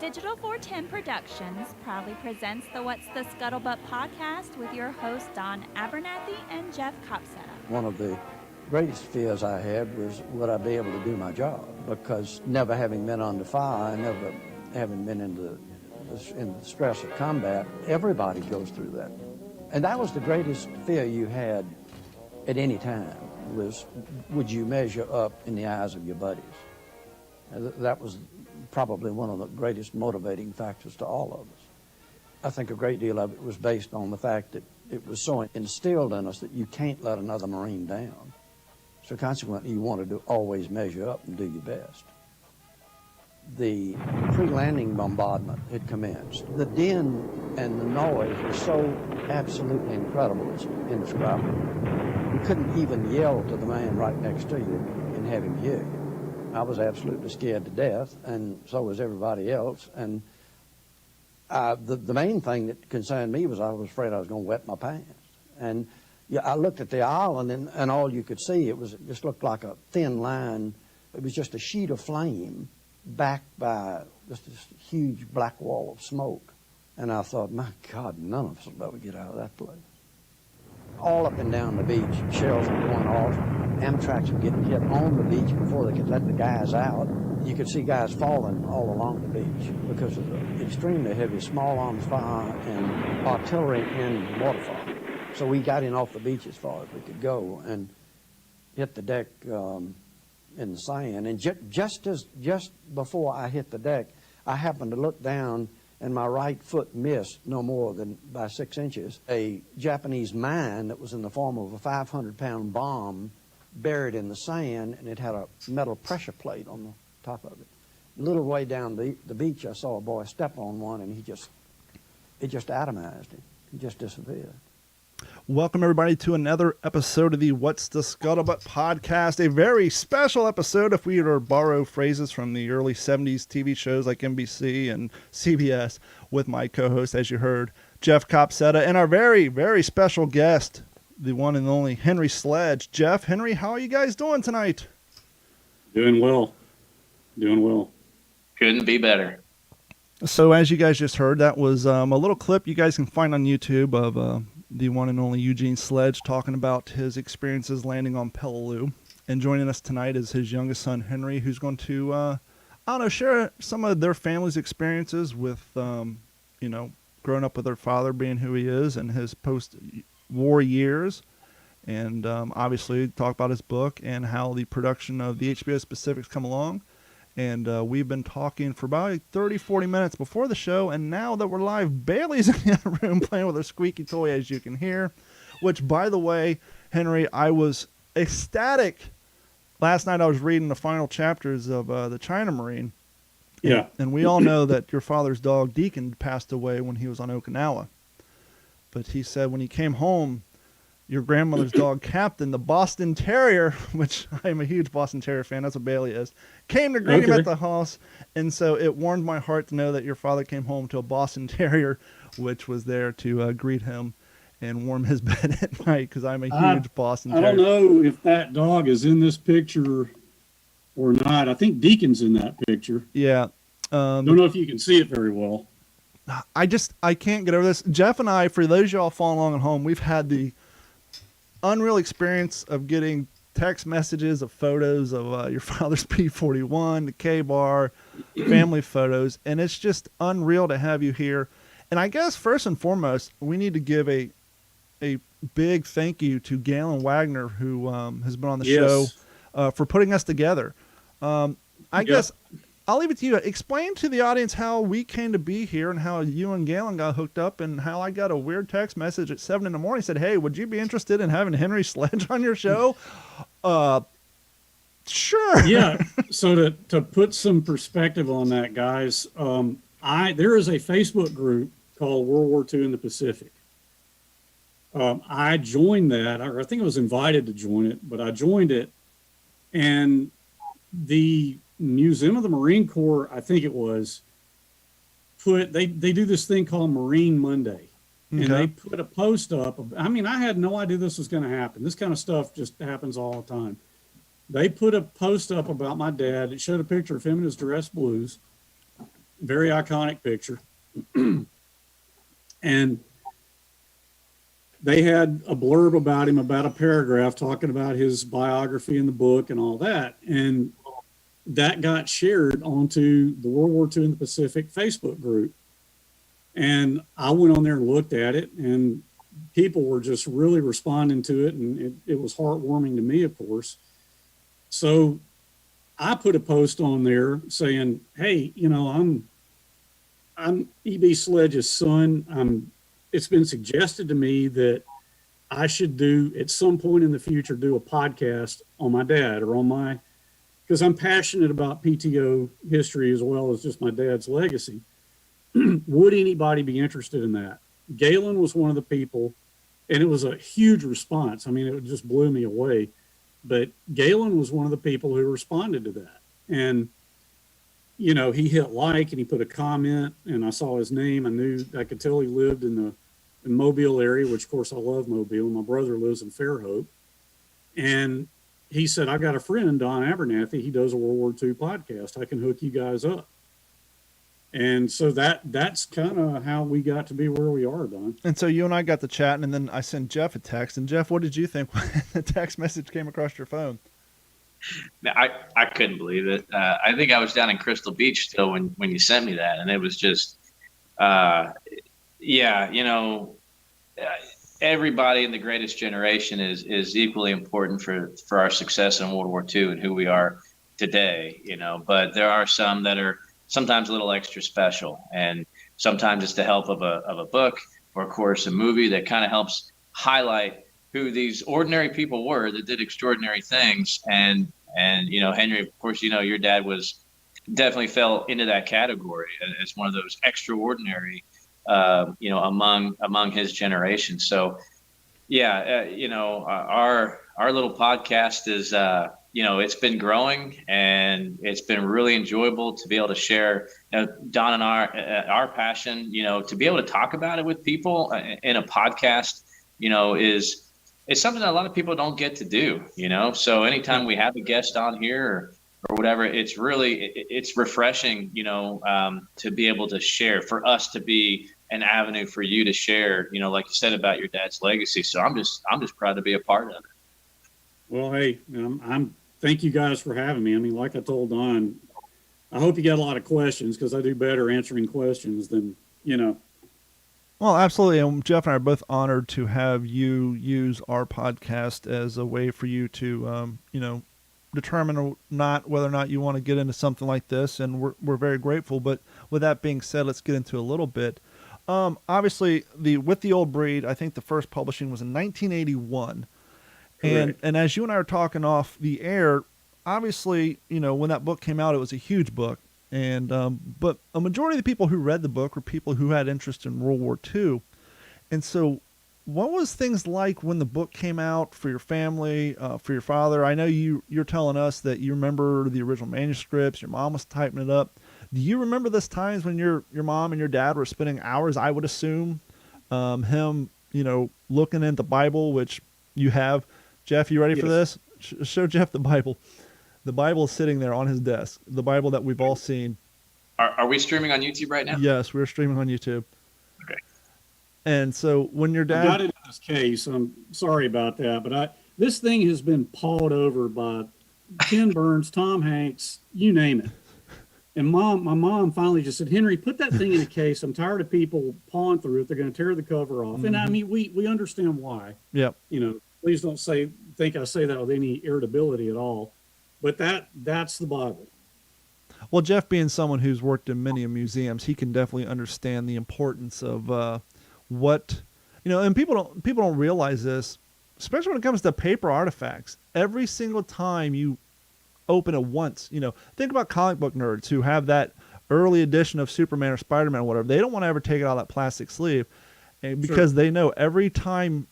Digital 410 Productions proudly presents the What's the Scuttlebutt podcast with your hosts Don Abernathy and Jeff Copsetta. One of the greatest fears I had was, would I be able to do my job? Because never having been under fire, never having been in the stress of combat, everybody goes through that. And that was the greatest fear you had at any time, was would you measure up in the eyes of your buddies? And that was probably one of the greatest motivating factors to all of us. I think a great deal of it was based on the fact that it was so instilled in us that you can't let another Marine down. So consequently, you wanted to always measure up and do your best. The pre-landing bombardment had commenced. The din and the noise was so absolutely incredible, it's indescribable. You couldn't even yell to the man right next to you and have him hear you. I was absolutely scared to death, and so was everybody else. And the main thing that concerned me was I was afraid I was going to wet my pants. And yeah, I looked at the island, and all you could see, it just looked like a thin line. It was just a sheet of flame backed by just this huge black wall of smoke. And I thought, my God, none of us will ever get out of that place. All up and down the beach, shells were going off. Amtraks were getting hit on the beach before they could let the guys out. You could see guys falling all along the beach because of the extremely heavy small arms fire and artillery and waterfall. So we got in off the beach as far as we could go and hit the deck in the sand. And just before I hit the deck, I happened to look down, and my right foot missed no more than by 6 inches. A Japanese mine that was in the form of a 500-pound bomb buried in the sand, and it had a metal pressure plate on the top of it. A little way down the beach, I saw a boy step on one, and it just atomized him. He just disappeared. Welcome, everybody, to another episode of the What's the Scuttlebutt podcast, a very special episode if we were to borrow phrases from the early 70s TV shows like NBC and CBS, with my co-host, as you heard, Jeff Copsetta, and our very, very special guest, the one and only Henry Sledge. Jeff, Henry, how are you guys doing tonight? Doing well. Couldn't be better. So as you guys just heard, that was a little clip you guys can find on YouTube of the one and only Eugene Sledge talking about his experiences landing on Peleliu. And joining us tonight is his youngest son, Henry, who's going to, share some of their family's experiences with, growing up with their father being who he is and his post-war years. And obviously talk about his book and how the production of the HBO Pacific's come along. And we've been talking for about 30, 40 minutes before the show, and now that we're live, Bailey's in the other room playing with her squeaky toy, as you can hear, which, by the way, Henry, I was ecstatic. Last night I was reading the final chapters of the China Marine. Yeah. And we all know that your father's dog, Deacon, passed away when he was on Okinawa. But he said when he came home, your grandmother's dog, Captain, the Boston Terrier, which I'm a huge Boston Terrier fan, that's what Bailey is, came to greet him at the house. And so it warmed my heart to know that your father came home to a Boston Terrier, which was there to greet him and warm his bed at night, because I'm a huge Boston Terrier. I don't know if that dog is in this picture or not. I think Deacon's in that picture. Yeah. Don't know if you can see it very well. I can't get over this. Jeff and I, for those of y'all following along at home, we've had the unreal experience of getting text messages of photos of your father's P-41, the K-bar, family photos, and it's just unreal to have you here. And I guess first and foremost, we need to give a big thank you to Galen Wagner, who has been on the show for putting us together. I guess I'll leave it to you. Explain to the audience how we came to be here and how you and Galen got hooked up, and how I got a weird text message at 7 a.m. Said, "Hey, would you be interested in having Henry Sledge on your show?" Sure. Yeah. So to put some perspective on that, guys, there is a Facebook group called World War II in the Pacific. I joined that, or I think I was invited to join it, but I joined it, and the Museum of the Marine Corps, I think it was, they do this thing called Marine Monday. Okay. And they put a post up. I had no idea this was going to happen. This kind of stuff just happens all the time. They put a post up about my dad. It showed a picture of him in his dress blues. very iconic picture. And they had a blurb about him, about a paragraph talking about his biography in the book and all that. And that got shared onto the World War II in the Pacific Facebook group. And I went on there and looked at it, and people were just really responding to it. And it was heartwarming to me, of course. So I put a post on there saying, hey, you know, I'm E.B. Sledge's son. It's been suggested to me that I should do, at some point in the future, do a podcast on my dad or on my, because I'm passionate about PTO history as well as just my dad's legacy. Would anybody be interested in that? Galen was one of the people, and it was a huge response. I mean, it just blew me away. But Galen was one of the people who responded to that. And, you know, he hit like and he put a comment, and I saw his name. I could tell he lived in the Mobile area, which of course I love Mobile. My brother lives in Fairhope. And he said, I got a friend, Don Abernathy. He does a World War II podcast. I can hook you guys up. And so that's kind of how we got to be where we are, Don. And so you and I got to chatting, and then I sent Jeff a text. And Jeff, what did you think when the text message came across your phone? I couldn't believe it. I think I was down in Crystal Beach still when you sent me that, and it was just, yeah, you know, everybody in the greatest generation is equally important for our success in World War II and who we are today, you know. But there are some that are sometimes a little extra special, and sometimes it's the help of a book or, of course, a movie that kind of helps highlight who these ordinary people were that did extraordinary things. And you know, Henry, of course, you know, your dad definitely fell into that category as one of those extraordinary, you know, among his generation. So yeah, you know, our little podcast is, you know, it's been growing, and it's been really enjoyable to be able to share, you know, Don and our passion, you know, to be able to talk about it with people in a podcast, you know, it's something that a lot of people don't get to do, you know. So anytime we have a guest on here or whatever, it's refreshing, you know, to be able to share, for us to be an avenue for you to share, you know, like you said, about your dad's legacy. So I'm just proud to be a part of it. Well, hey, I'm thank you guys for having me. I mean, like I told Don, I hope you got a lot of questions, because I do better answering questions than, you know. Well, absolutely. And Jeff and I are both honored to have you use our podcast as a way for you to, you know, determine or not whether or not you want to get into something like this. And we're very grateful. But with that being said, let's get into a little bit. Obviously, With the Old Breed, I think the first publishing was in 1981. Correct. And as you and I were talking off the air, obviously, you know, when that book came out, it was a huge book. And but a majority of the people who read the book were people who had interest in World War II. And so what was things like when the book came out for your family, for your father? I know you're telling us that you remember the original manuscripts, your mom was typing it up. Do you remember those times when your mom and your dad were spending hours, I would assume, him, you know, looking at the Bible, which you have? Jeff, you ready for this? Show Jeff the Bible. The Bible is sitting there on his desk. The Bible that we've all seen. Are we streaming on YouTube right now? Yes, we're streaming on YouTube. Okay. And so when your dad... I got it in this case. I'm sorry about that, but this thing has been pawed over by Ken Burns, Tom Hanks, you name it. And my mom finally just said, Henry, put that thing in a case. I'm tired of people pawing through it. They're going to tear the cover off. And I mean, we understand why. Yep. You know, please don't think I say that with any irritability at all. But that's the Bible. Well, Jeff, being someone who's worked in many museums, he can definitely understand the importance of what, you know, and people don't realize this, especially when it comes to paper artifacts. Every single time you open it once, you know, think about comic book nerds who have that early edition of Superman or Spider-Man or whatever. They don't want to ever take it out of that plastic sleeve, and because they know every time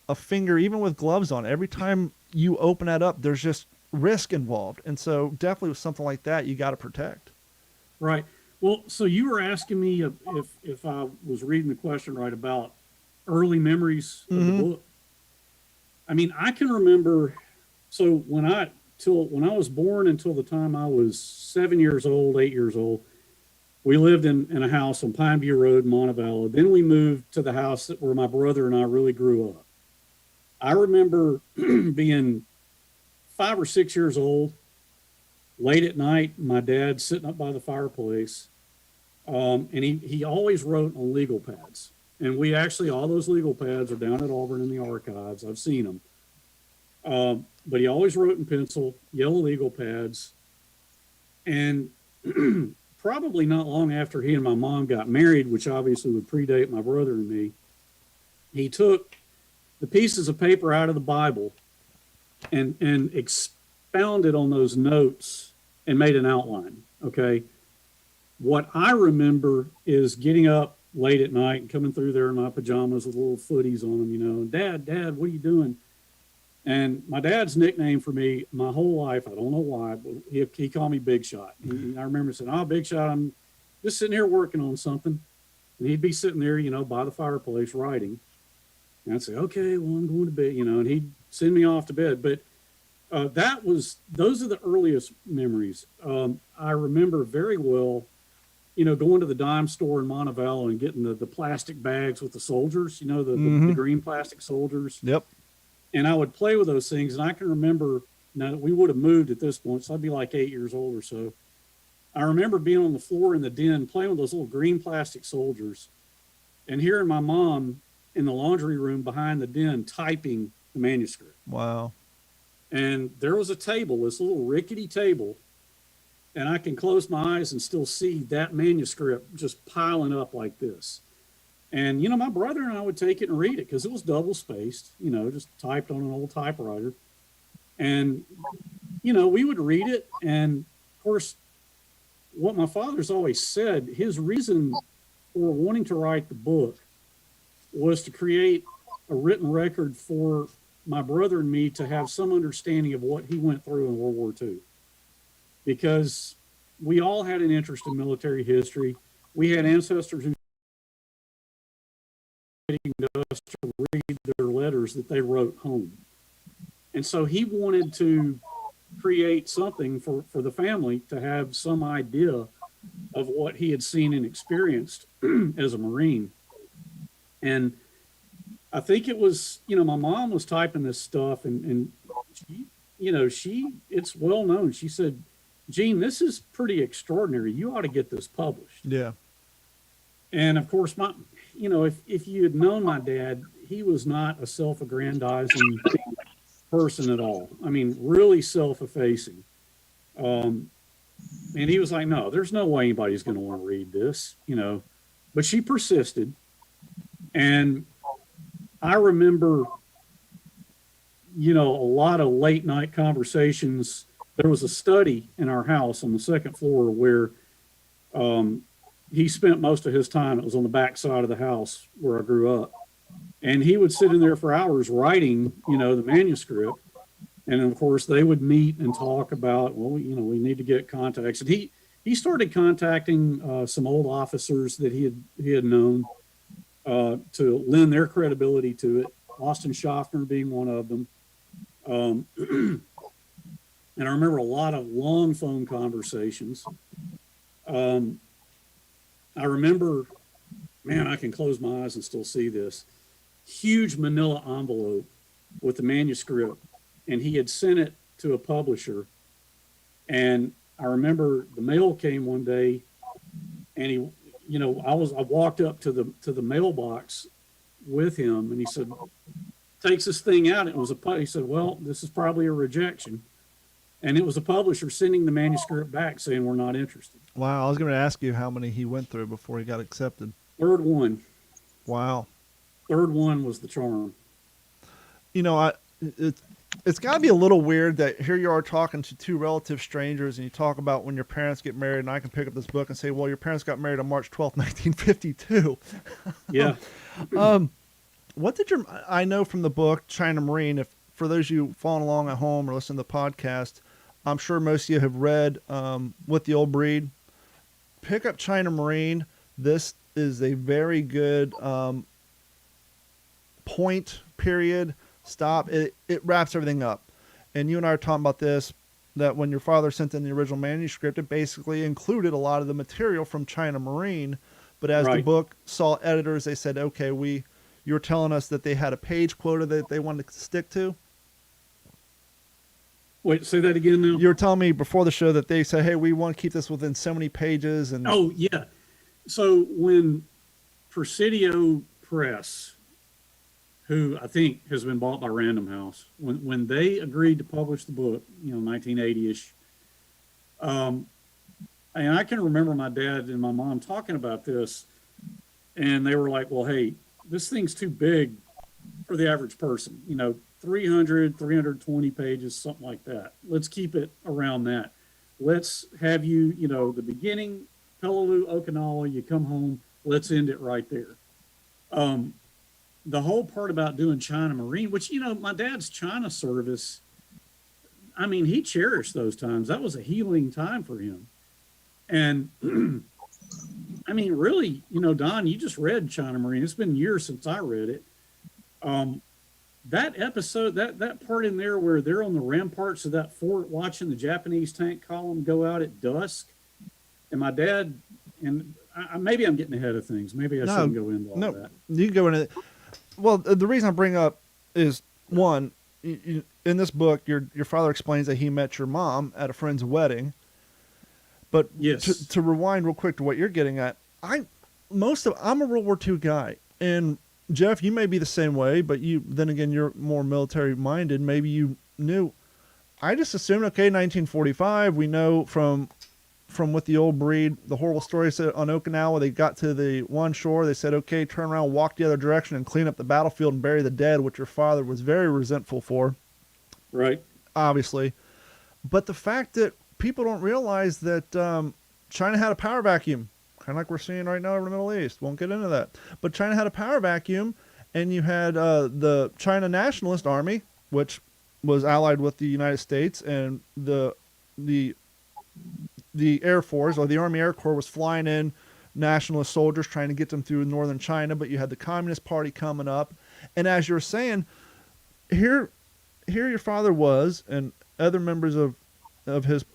a finger, even with gloves on, every time you open that up, there's just risk involved. And so definitely with something like that, you got to protect. Right. Well, so you were asking me if I was reading the question right about early memories of the book. I mean, I can remember, so when I was born until the time I was 7 years old, 8 years old, we lived in a house on Pine View Road in Montevallo. Then we moved to the house where my brother and I really grew up. I remember being 5 or 6 years old, late at night, my dad sitting up by the fireplace, and he always wrote on legal pads. And we actually, all those legal pads are down at Auburn in the archives. I've seen them. But he always wrote in pencil, yellow legal pads. And probably not long after he and my mom got married, which obviously would predate my brother and me, he took the pieces of paper out of the Bible and expounded on those notes and made an outline. Okay. What I remember is getting up late at night and coming through there in my pajamas with little footies on them, and Dad, what are you doing? And my dad's nickname for me my whole life, I don't know why, but he called me Big Shot. I remember saying, "Oh, Big Shot, I'm just sitting here working on something." And he'd be sitting there, by the fireplace writing. And I'd say, "Okay, well, I'm going to bed," and he'd send me off to bed. But those are the earliest memories. I remember very well, going to the dime store in Montevallo and getting the plastic bags with the soldiers, the green plastic soldiers. Yep. And I would play with those things. And I can remember, now we would have moved at this point, so I'd be like 8 years old or so. I remember being on the floor in the den playing with those little green plastic soldiers and hearing my mom in the laundry room behind the den typing the manuscript. Wow. And there was a table, this little rickety table, and I can close my eyes and still see that manuscript just piling up like this. And, my brother and I would take it and read it because it was double spaced, just typed on an old typewriter. And, we would read it. And, of course, what my father's always said, his reason for wanting to write the book was to create a written record for my brother and me to have some understanding of what he went through in World War II. Because we all had an interest in military history. We had ancestors who to us to read their letters that they wrote home. And so he wanted to create something for the family to have some idea of what he had seen and experienced as a Marine. And I think it was, my mom was typing this stuff and she, it's well known. She said, "Gene, this is pretty extraordinary. You ought to get this published." Yeah. And of course, if you had known my dad, he was not a self-aggrandizing person at all. I mean, really self-effacing. And he was like, "No, there's no way anybody's going to want to read this," But she persisted. And I remember, a lot of late night conversations. There was a study in our house on the second floor where he spent most of his time. It was on the back side of the house where I grew up. And he would sit in there for hours writing, the manuscript. And of course, they would meet and talk about, well, we need to get contacts. And he started contacting some old officers that he had known to lend their credibility to it. Austin Schaffner being one of them. And I remember a lot of long phone conversations. I remember, man, I can close my eyes and still see this huge manila envelope with the manuscript, and he had sent it to a publisher. And I remember the mail came one day, and he, I walked up to the mailbox with him, and he said, takes this thing out. He said, "Well, this is probably a rejection." And it was a publisher sending the manuscript back saying, "We're not interested." Wow. I was going to ask you how many he went through before he got accepted. Third one. Wow. Third one was the charm. It's got to be a little weird that here you are talking to two relative strangers and you talk about when your parents get married, and I can pick up this book and say, "Well, your parents got married on March 12th, 1952. Yeah. What did I know from the book, China Marine, for those of you following along at home or listening to the podcast, I'm sure most of you have read With the Old Breed. Pick up China Marine. This is a very good point, period, stop. It wraps everything up. And you and I are talking about this, that when your father sent in the original manuscript, it basically included a lot of the material from China Marine. But as the Right. book saw editors, they said, okay, you were telling us that they had a page quota that they wanted to stick to. Wait, say that again now. You were telling me before the show that they said, hey, we want to keep this within so many pages. And Oh, yeah. So when Presidio Press, who I think has been bought by Random House, when they agreed to publish the book, 1980-ish, and I can remember my dad and my mom talking about this, and they were like, well, hey, this thing's too big for the average person, 300, 320 pages, something like that. Let's keep it around that. Let's have you, the beginning, Peleliu, Okinawa, you come home, let's end it right there. The whole part about doing China Marine, which, my dad's China service, I mean, he cherished those times. That was a healing time for him. And I mean, really, Don, you just read China Marine. It's been years since I read it. That episode, that part in there where they're on the ramparts of that fort watching the Japanese tank column go out at dusk, and my dad, and maybe I'm getting ahead of things. Maybe I shouldn't go into all that. You can go into it. Well, the reason I bring up is, one, in this book, your father explains that he met your mom at a friend's wedding. But yes, to rewind real quick to what you're getting at, I'm a World War II guy, and Jeff, you may be the same way, but then again, you're more military minded. Maybe you knew. I just assumed, okay, 1945. We know from with the old breed, the horrible story said on Okinawa, they got to the one shore. They said, okay, turn around, walk the other direction, and clean up the battlefield and bury the dead, which your father was very resentful for. Right. Obviously, but the fact that people don't realize that China had a power vacuum, kind of like we're seeing right now in the Middle East. Won't get into that. But China had a power vacuum, and you had the China Nationalist Army, which was allied with the United States, and the Air Force, or the Army Air Corps, was flying in nationalist soldiers trying to get them through northern China. But you had the Communist Party coming up. And as you're saying, here your father was, and other members of his,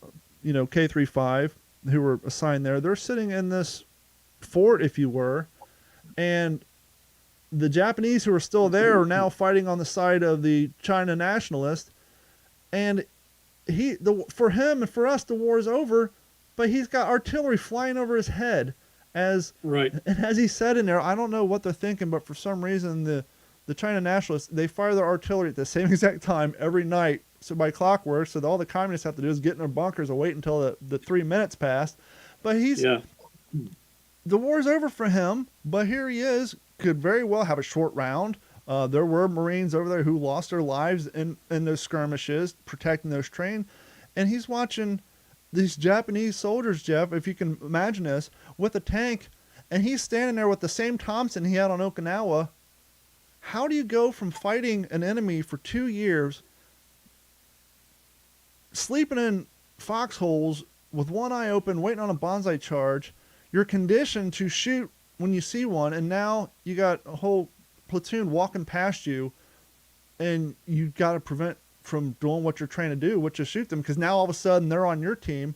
K-35 who were assigned there, they're sitting in this fort, if you were, and the Japanese who are still there are now fighting on the side of the China nationalists, and for him and for us, the war is over, but he's got artillery flying over his head as he said in there, I don't know what they're thinking, but for some reason the China nationalists, they fire their artillery at the same exact time every night, so by clockwork, so all the communists have to do is get in their bunkers and wait until the 3 minutes passed. But the war's over for him, but here he is, could very well have a short round. There were Marines over there who lost their lives in those skirmishes, protecting those trains, and he's watching these Japanese soldiers, Jeff, if you can imagine this, with a tank, and he's standing there with the same Thompson he had on Okinawa. How do you go from fighting an enemy for 2 years, sleeping in foxholes with one eye open, waiting on a bonsai charge? You're conditioned to shoot when you see one, and now you got a whole platoon walking past you, and you got to prevent from doing what you're trying to do, which is shoot them, because now all of a sudden they're on your team,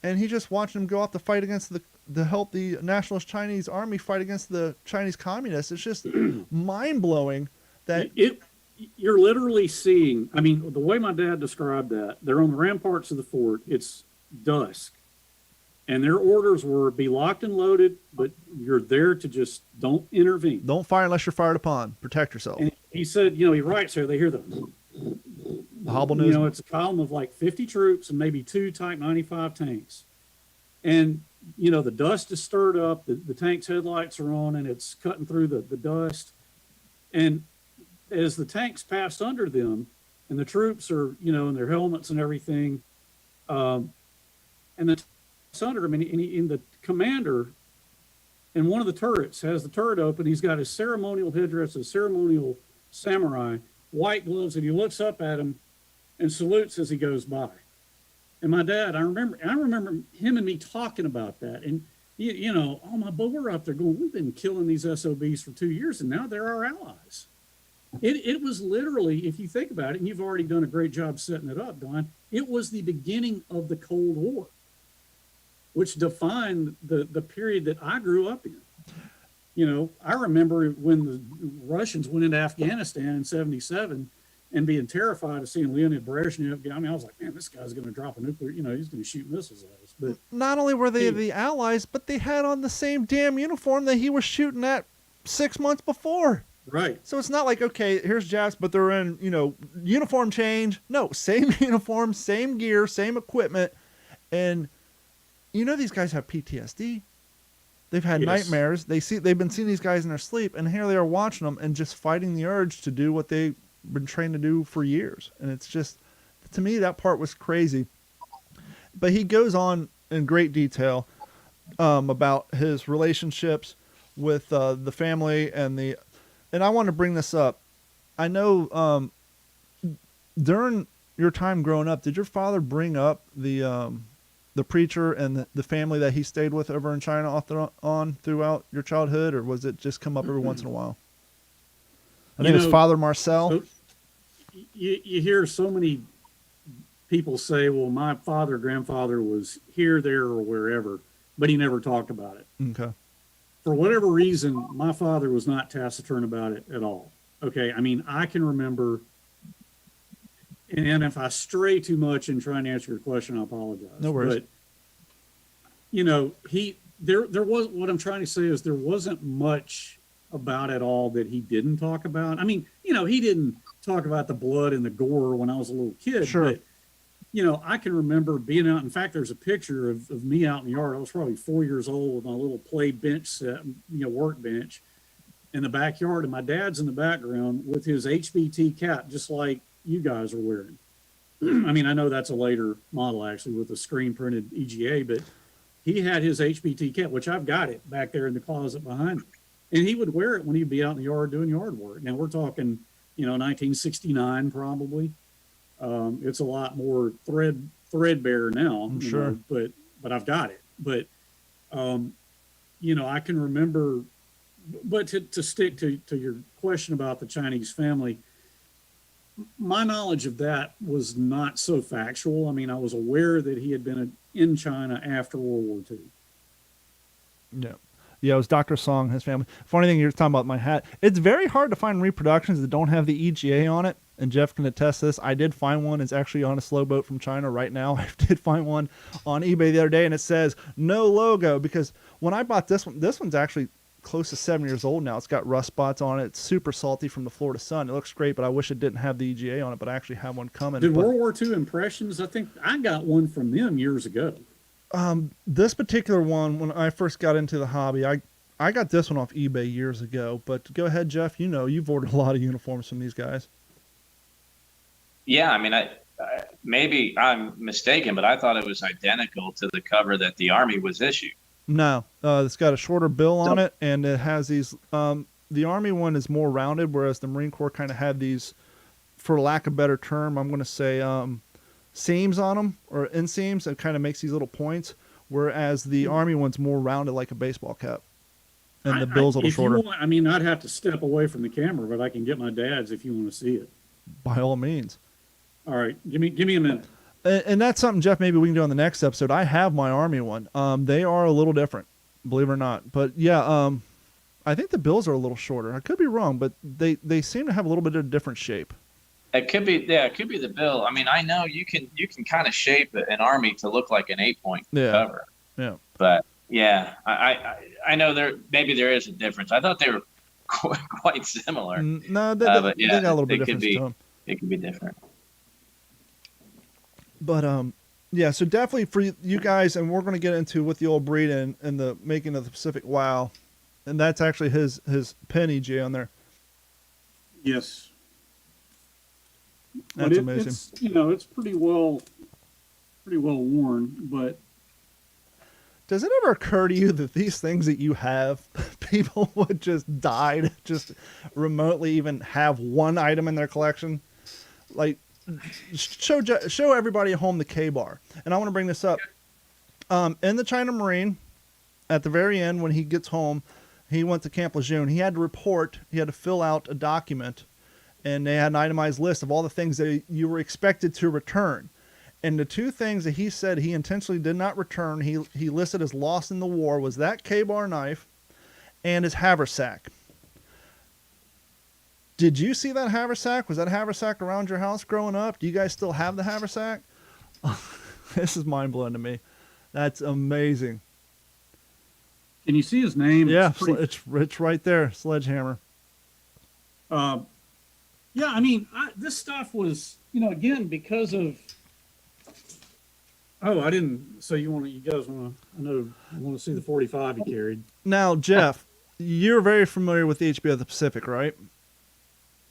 and he's just watching them go out to fight against to help the nationalist Chinese army fight against the Chinese communists. It's just mind-blowing that you're literally seeing, I mean, the way my dad described that, they're on the ramparts of the fort, it's dusk, and their orders were be locked and loaded, but you're there to just don't intervene. Don't fire unless you're fired upon. Protect yourself. And he said, he writes here, they hear the hobble news. It's a column of like 50 troops and maybe 2 Type 95 tanks. And, the dust is stirred up, the tank's headlights are on, and it's cutting through the dust. And as the tanks pass under them, and the troops are, in their helmets and everything, and the tanks under them, and the commander in one of the turrets has the turret open. He's got his ceremonial headdress, his ceremonial samurai, white gloves, and he looks up at him and salutes as he goes by. And my dad, I remember him and me talking about that. And, oh, my boy, we're up there going, we've been killing these SOBs for 2 years, and now they're our allies. It was literally, if you think about it, and you've already done a great job setting it up, Don, it was the beginning of the Cold War, which defined the period that I grew up in. You know, I remember when the Russians went into Afghanistan in 77 and being terrified of seeing Leonid Brezhnev. I mean, I was like, man, this guy's going to drop a nuclear, you know, he's going to shoot missiles at us. But not only were they the Allies, but they had on the same damn uniform that he was shooting at 6 months before. Right. So it's not like, okay, here's Japs, but they're in, you know, uniform change. No, same uniform, same gear, same equipment. And you know, these guys have PTSD. They've had nightmares. They've been seeing these guys in their sleep, and here they are watching them and just fighting the urge to do what they've been trained to do for years. And it's just, to me, that part was crazy. But he goes on in great detail about his relationships with the family and I want to bring this up. I know during your time growing up, did your father bring up the preacher and the family that he stayed with over in China off and on throughout your childhood, or was it just come up every once in a while? I think it's Father Marcel. So you hear so many people say, well, my grandfather was here, there, or wherever, but he never talked about it. Okay. For whatever reason, my father was not taciturn about it at all. Okay. I mean, I can remember, and if I stray too much in trying to answer your question, I apologize. No worries. But, you know, there was, what I'm trying to say is there wasn't much about it all that he didn't talk about. I mean, you know, he didn't talk about the blood and the gore when I was a little kid. Sure. But, you know, I can remember being out. In fact, there's a picture of me out in the yard. I was probably 4 years old with my little play bench set, you know, workbench in the backyard. And my dad's in the background with his HBT cap, just like you guys are wearing. I mean, I know that's a later model actually with a screen printed EGA, but he had his HBT cap, which I've got it back there in the closet behind me. And he would wear it when he'd be out in the yard doing yard work. Now we're talking, you know, 1969 probably. It's a lot more threadbare now, I'm sure. know, but I've got it. But you know, I can remember. But to stick to your question about the Chinese family, my knowledge of that was not so factual. I mean, I was aware that he had been in China after World War II. Yeah. Yeah, it was Dr. Song, his family. Funny thing, you're talking about my hat. It's very hard to find reproductions that don't have the EGA on it, and Jeff can attest this. I did find one. It's actually on a slow boat from China right now. I did find one on eBay the other day, and it says no logo, because when I bought this one's actually close to 7 years old now. It's got rust spots on it. It's super salty from the Florida sun. It looks great, but I wish it didn't have the EGA on it, but I actually have one coming. Did World War II Impressions? I think I got one from them years ago. This particular one, when I first got into the hobby, I got this one off eBay years ago. But go ahead, Jeff. You know, you've ordered a lot of uniforms from these guys. Yeah, I mean, I maybe I'm mistaken, but I thought it was identical to the cover that the Army was issued. No, it's got a shorter bill on it, and it has these. The Army one is more rounded, whereas the Marine Corps kind of had these, for lack of a better term, I'm going to say seams on them, or inseams. It kind of makes these little points, whereas the Army one's more rounded like a baseball cap, and the bill's a little shorter. I mean, I'd have to step away from the camera, but I can get my dad's if you want to see it. By all means. All right, give me a minute. And that's something, Jeff, maybe we can do on the next episode. I have my Army one. They are a little different, believe it or not. But yeah, I think the bills are a little shorter. I could be wrong, but they seem to have a little bit of a different shape. It could be, yeah, it could be the bill. I mean, I know you can kind of shape an Army to look like an 8-point cover. Yeah. But yeah, I know maybe there is a difference. I thought they were quite similar. No, they but yeah, got a little bit different to them. It could be different. But yeah, so definitely for you guys, and we're going to get into with the old breed and the making of the Pacific Wow, and that's actually his pen EJ on there. Yes, That's amazing. It's, you know, it's pretty well worn, but does it ever occur to you that these things that you have, people would just die to just remotely even have one item in their collection? Like, show everybody at home the K-bar. And I want to bring this up. In the China Marine, at the very end, when he gets home, he went to Camp Lejeune. He had to fill out a document, and they had an itemized list of all the things that you were expected to return. And the 2 things that he said he intentionally did not return, he listed as lost in the war, was that K-bar knife and his haversack. Did you see that haversack? Was that haversack around your house growing up? Do you guys still have the haversack? This is mind-blowing to me. That's amazing. Can you see his name? Yeah, it's right there, Sledgehammer. Yeah, I mean, this stuff was, again, because of. Oh, I didn't. So you guys want to see the 45 he carried? Now, Jeff, you're very familiar with the HBO of the Pacific, right?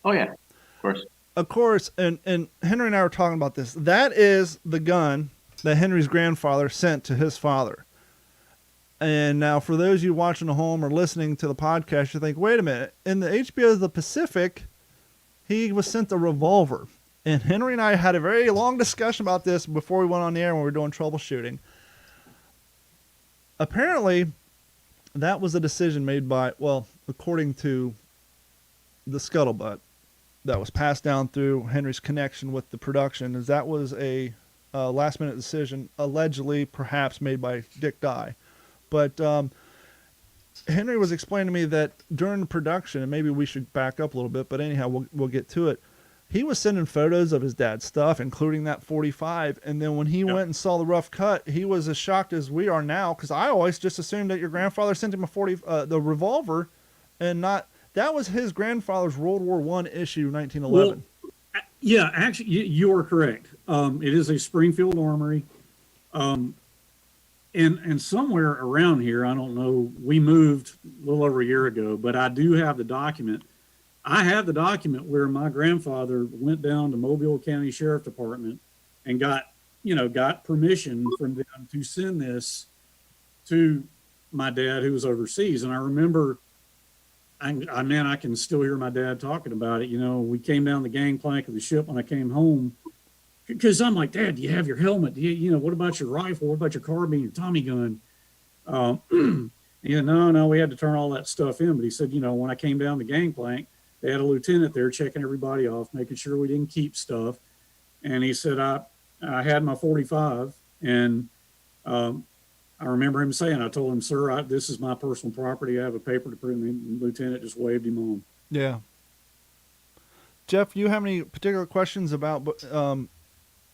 Oh yeah, of course. Of course, and Henry and I were talking about this. That is the gun that Henry's grandfather sent to his father. And now, for those of you watching at home or listening to the podcast, you think, wait a minute. In the HBO of the Pacific, he was sent a revolver. And Henry and I had a very long discussion about this before we went on the air when we were doing troubleshooting. Apparently, that was a decision made by, well, according to the Scuttlebutt, that was passed down through Henry's connection with the production, is that was a last-minute decision, allegedly perhaps made by Dick Dye. But Henry was explaining to me that during the production, and maybe we should back up a little bit, but anyhow, we'll get to it. He was sending photos of his dad's stuff, including that 45, and then when he went and saw the rough cut, he was as shocked as we are now, because I always just assumed that your grandfather sent him the revolver, and not... That was his grandfather's World War I issue, 1911. Well, yeah, actually, you are correct. It is a Springfield Armory. And somewhere around here, I don't know, we moved a little over a year ago, but I do have the document. I have the document where my grandfather went down to Mobile County Sheriff Department and got permission from them to send this to my dad who was overseas. And I remember... I can still hear my dad talking about it. We came down the gangplank of the ship when I came home, because I'm like, Dad, do you have your helmet? Do you, what about your rifle? What about your carbine, your Tommy gun? No, we had to turn all that stuff in. But he said, when I came down the gangplank, they had a lieutenant there checking everybody off, making sure we didn't keep stuff. And he said, I had my 45, and I remember him saying, I told him, sir, this is my personal property. I have a paper to prove me. And the lieutenant just waved him on. Yeah. Jeff, you have any particular questions about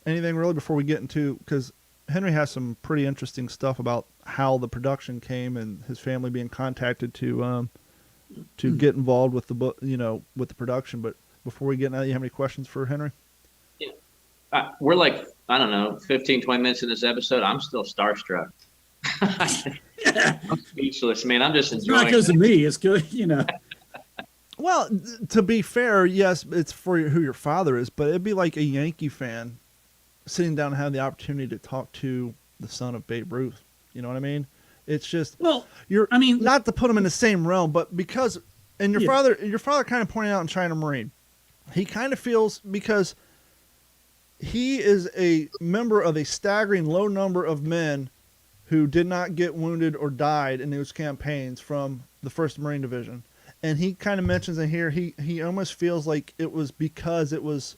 anything really before we get into, because Henry has some pretty interesting stuff about how the production came and his family being contacted to get involved with the book, with the production. But before we get into that, you have any questions for Henry? Yeah. We're like, I don't know, 15, 20 minutes in this episode. I'm still starstruck. I'm speechless, man. I'm just enjoying it. It's not because of me. It's good, Well, to be fair, yes, it's for who your father is, but it'd be like a Yankee fan sitting down and having the opportunity to talk to the son of Babe Ruth. You know what I mean? It's just, not to put him in the same realm, but because, and your father kind of pointed out in China Marine, he kind of feels, because he is a member of a staggering low number of men who did not get wounded or died in those campaigns from the 1st Marine Division. And he kind of mentions in here, he almost feels like it was because it was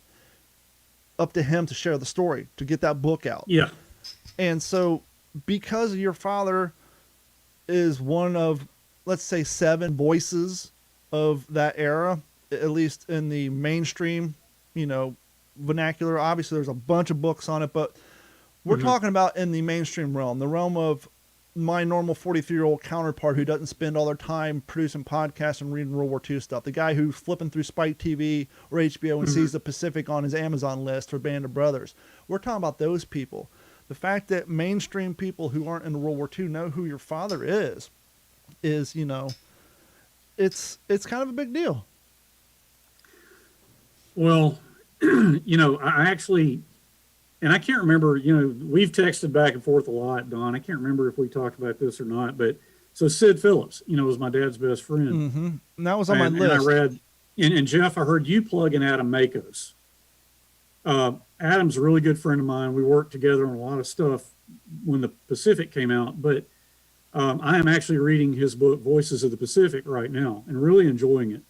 up to him to share the story, to get that book out. Yeah. And so because your father is one of, let's say, 7 voices of that era, at least in the mainstream, vernacular, obviously there's a bunch of books on it, but we're talking about in the mainstream realm, the realm of my normal 43-year-old counterpart who doesn't spend all their time producing podcasts and reading World War II stuff. The guy who's flipping through Spike TV or HBO and sees the Pacific on his Amazon list for Band of Brothers. We're talking about those people. The fact that mainstream people who aren't in World War II know who your father is, it's kind of a big deal. Well, I actually... And I can't remember, we've texted back and forth a lot, Don. I can't remember if we talked about this or not, but so Sid Phillips, was my dad's best friend. Mm-hmm. And that was on my list. And I read, and Jeff, I heard you plug in Adam Makos. Adam's a really good friend of mine. We worked together on a lot of stuff when the Pacific came out, but I am actually reading his book, Voices of the Pacific, right now, and really enjoying it.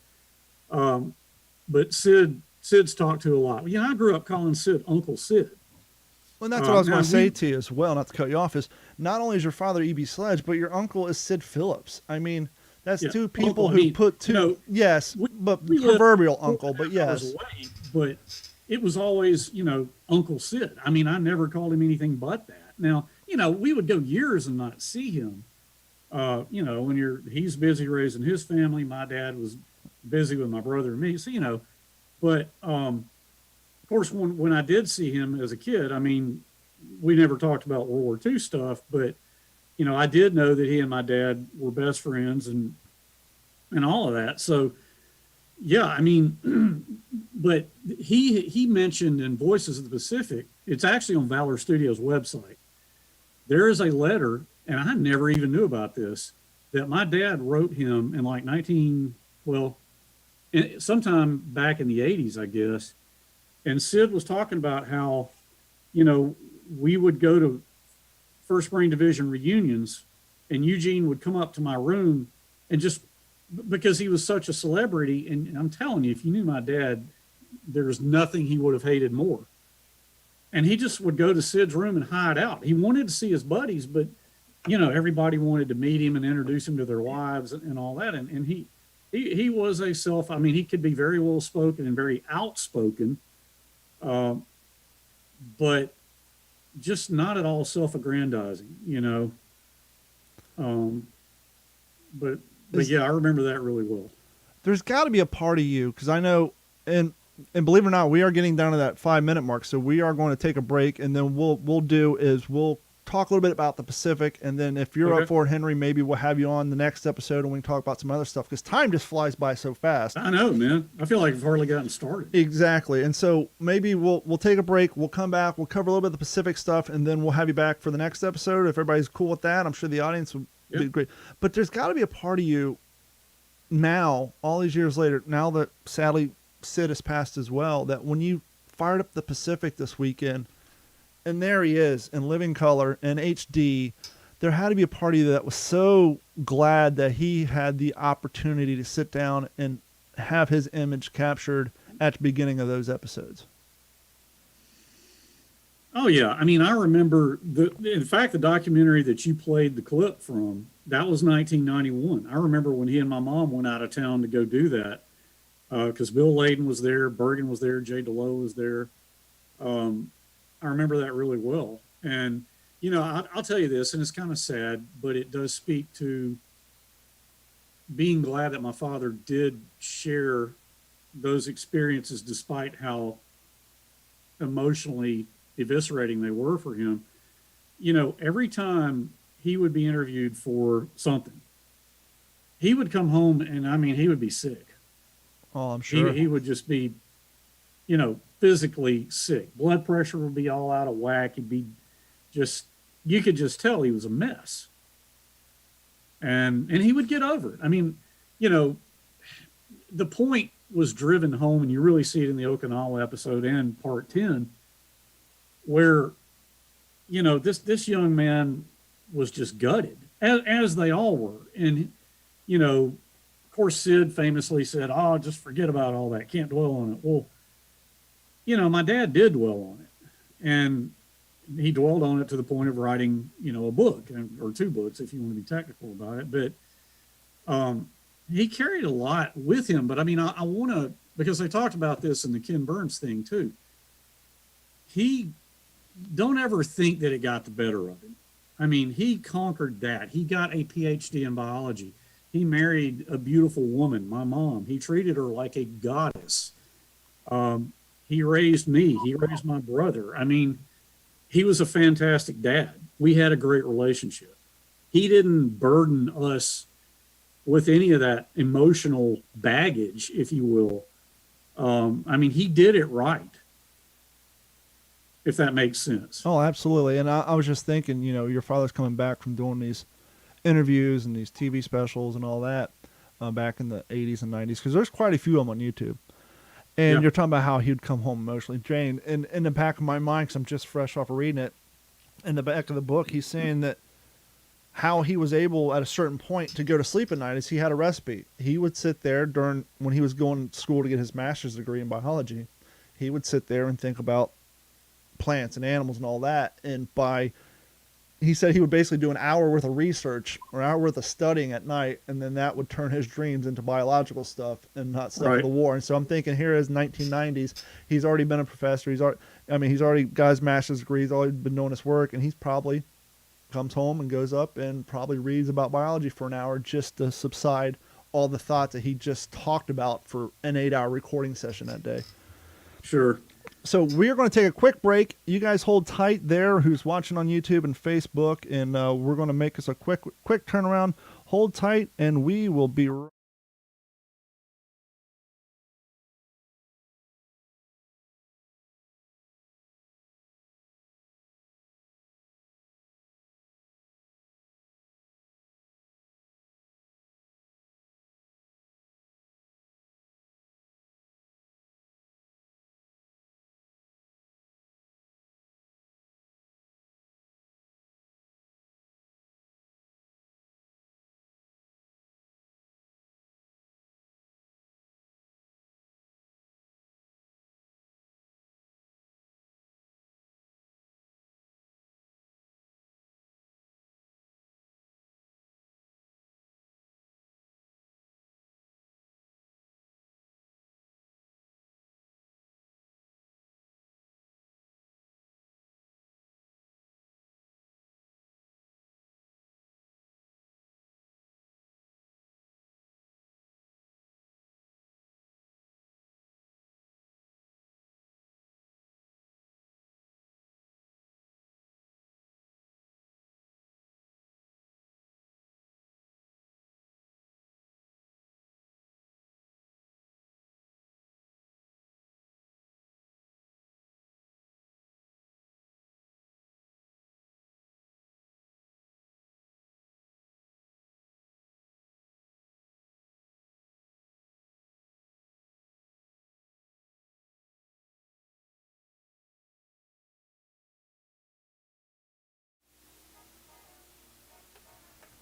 but Sid's talked to a lot. You know, I grew up calling Sid Uncle Sid. Well, that's what I was now going to say to you as well, not to cut you off, is not only is your father E.B. Sledge, but your uncle is Sid Phillips. I mean, that's two people who put two, you know, yes, but we lived proverbial 4 uncle, but hours yes. away, but it was always, you know, Uncle Sid. I mean, I never called him anything but that. Now, you know, we would go years and not see him. You know, when he's busy raising his family, my dad was busy with my brother and me. So, you know, but of course, when I did see him as a kid, I mean, we never talked about World War II stuff, but you know, I did know that he and my dad were best friends and all of that. So, yeah, I mean, but he mentioned in Voices of the Pacific, it's actually on Valor Studios' website. There is a letter, and I never even knew about this, that my dad wrote him in like sometime back in the 80s, I guess. And Sid was talking about how, you know, we would go to First Marine Division reunions, and Eugene would come up to my room and just because he was such a celebrity. And I'm telling you, if you knew my dad, there's nothing he would have hated more. And he just would go to Sid's room and hide out. He wanted to see his buddies, but you know, everybody wanted to meet him and introduce him to their wives and all that. And he was I mean, he could be very well spoken and very outspoken, but just not at all self-aggrandizing, you know. But yeah, I remember that really well. There's got to be a part of you, because I know, and believe it or not, we are getting down to that 5-minute mark, so we are going to take a break, and then we'll talk a little bit about the Pacific, and then if you're up for it, Henry, maybe we'll have you on the next episode and we can talk about some other stuff, because time just flies by so fast. I know, man. I feel like I've hardly gotten started. Exactly. And so maybe we'll take a break, we'll come back, we'll cover a little bit of the Pacific stuff, and then we'll have you back for the next episode. If everybody's cool with that, I'm sure the audience will be great. But there's got to be a part of you now, all these years later, now that sadly Sid has passed as well, that when you fired up the Pacific this weekend, and there he is in living color and HD, there had to be a part of you that was so glad that he had the opportunity to sit down and have his image captured at the beginning of those episodes. Oh yeah. I mean, I remember in fact, the documentary that you played the clip from, that was 1991. I remember when he and my mom went out of town to go do that. Because Bill Layden was there, Bergen was there, Jay DeLoe was there. I remember that really well. And, you know, I'll tell you this, and it's kind of sad, but it does speak to being glad that my father did share those experiences despite how emotionally eviscerating they were for him. You know, every time he would be interviewed for something, he would come home and, I mean, he would be sick. Oh, I'm sure. He would just be, you know, physically sick. Blood pressure would be all out of whack. He'd be just, you could just tell he was a mess. And he would get over it. I mean, you know, the point was driven home, and you really see it in the Okinawa episode and part 10, where, you know, this young man was just gutted, as they all were. And, you know, of course, Sid famously said, "Oh, just forget about all that. Can't dwell on it." Well, you know, my dad did dwell on it, and he dwelled on it to the point of writing, you know, a book or 2 books, if you want to be technical about it. But he carried a lot with him. But I mean, I want to, because they talked about this in the Ken Burns thing too. He, don't ever think that it got the better of him. I mean, he conquered that. He got a PhD in biology. He married a beautiful woman, my mom. He treated her like a goddess. He raised me. He raised my brother. I mean, he was a fantastic dad. We had a great relationship. He didn't burden us with any of that emotional baggage, if you will. I mean, he did it right, if that makes sense. Oh, absolutely. And I was just thinking, you know, your father's coming back from doing these interviews and these TV specials and all that back in the 80s and 90s, because there's quite a few of them on YouTube. And you're talking about how he'd come home emotionally drained. And in the back of my mind, because I'm just fresh off of reading it, in the back of the book, he's saying that how he was able at a certain point to go to sleep at night is he had a recipe. He would sit there when he was going to school to get his master's degree in biology. He would sit there and think about plants and animals and all that. And he said he would basically do an hour worth of research or an hour worth of studying at night, and then that would turn his dreams into biological stuff and not stuff for the war. And so I'm thinking here is 1990s. He's already been a professor. He's already got his master's degree. He's already been doing his work, and he's probably comes home and goes up and probably reads about biology for an hour just to subside all the thoughts that he just talked about for an 8-hour recording session that day. Sure. So we're going to take a quick break. You guys hold tight there who's watching on YouTube and Facebook, and we're going to make us a quick turnaround. Hold tight, and we will be right.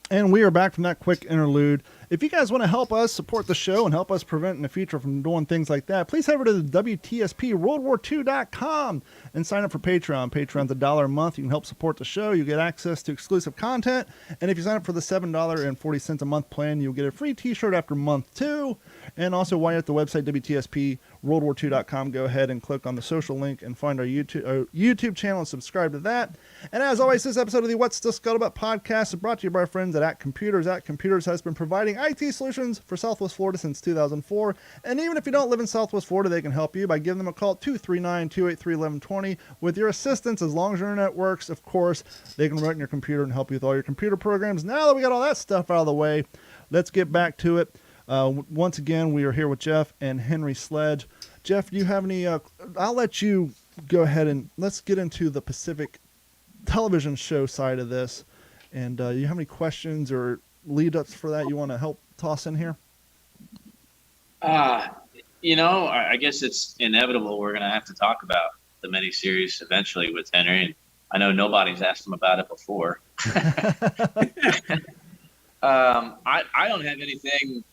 And we are back from that quick interlude. If you guys want to help us support the show and help us prevent in the future from doing things like that, please head over to the WTSPWorldWar2.com and sign up for Patreon. Patreon's $1 a month. You can help support the show. You get access to exclusive content. And if you sign up for the $7.40 a month plan, you'll get a free t-shirt after month 2. And also, while you're at the website, WTSPWorldWar2.com, go ahead and click on the social link and find our YouTube channel and subscribe to that. And as always, this episode of the What's the Scuttlebutt podcast is brought to you by our friends at Computers. At Computers has been providing IT solutions for Southwest Florida since 2004. And even if you don't live in Southwest Florida, they can help you by giving them a call at 239-283-1120. With your assistance, as long as your internet works, of course, they can run your computer and help you with all your computer programs. Now that we got all that stuff out of the way, let's get back to it. Once again, we are here with Jeff and Henry Sledge. Jeff, do you have any, I'll let you go ahead and let's get into the Pacific television show side of this. And you have any questions or lead-ups for that you want to help toss in here? I guess it's inevitable. We're going to have to talk about the miniseries eventually with Henry. And I know nobody's asked him about it before. I don't have anything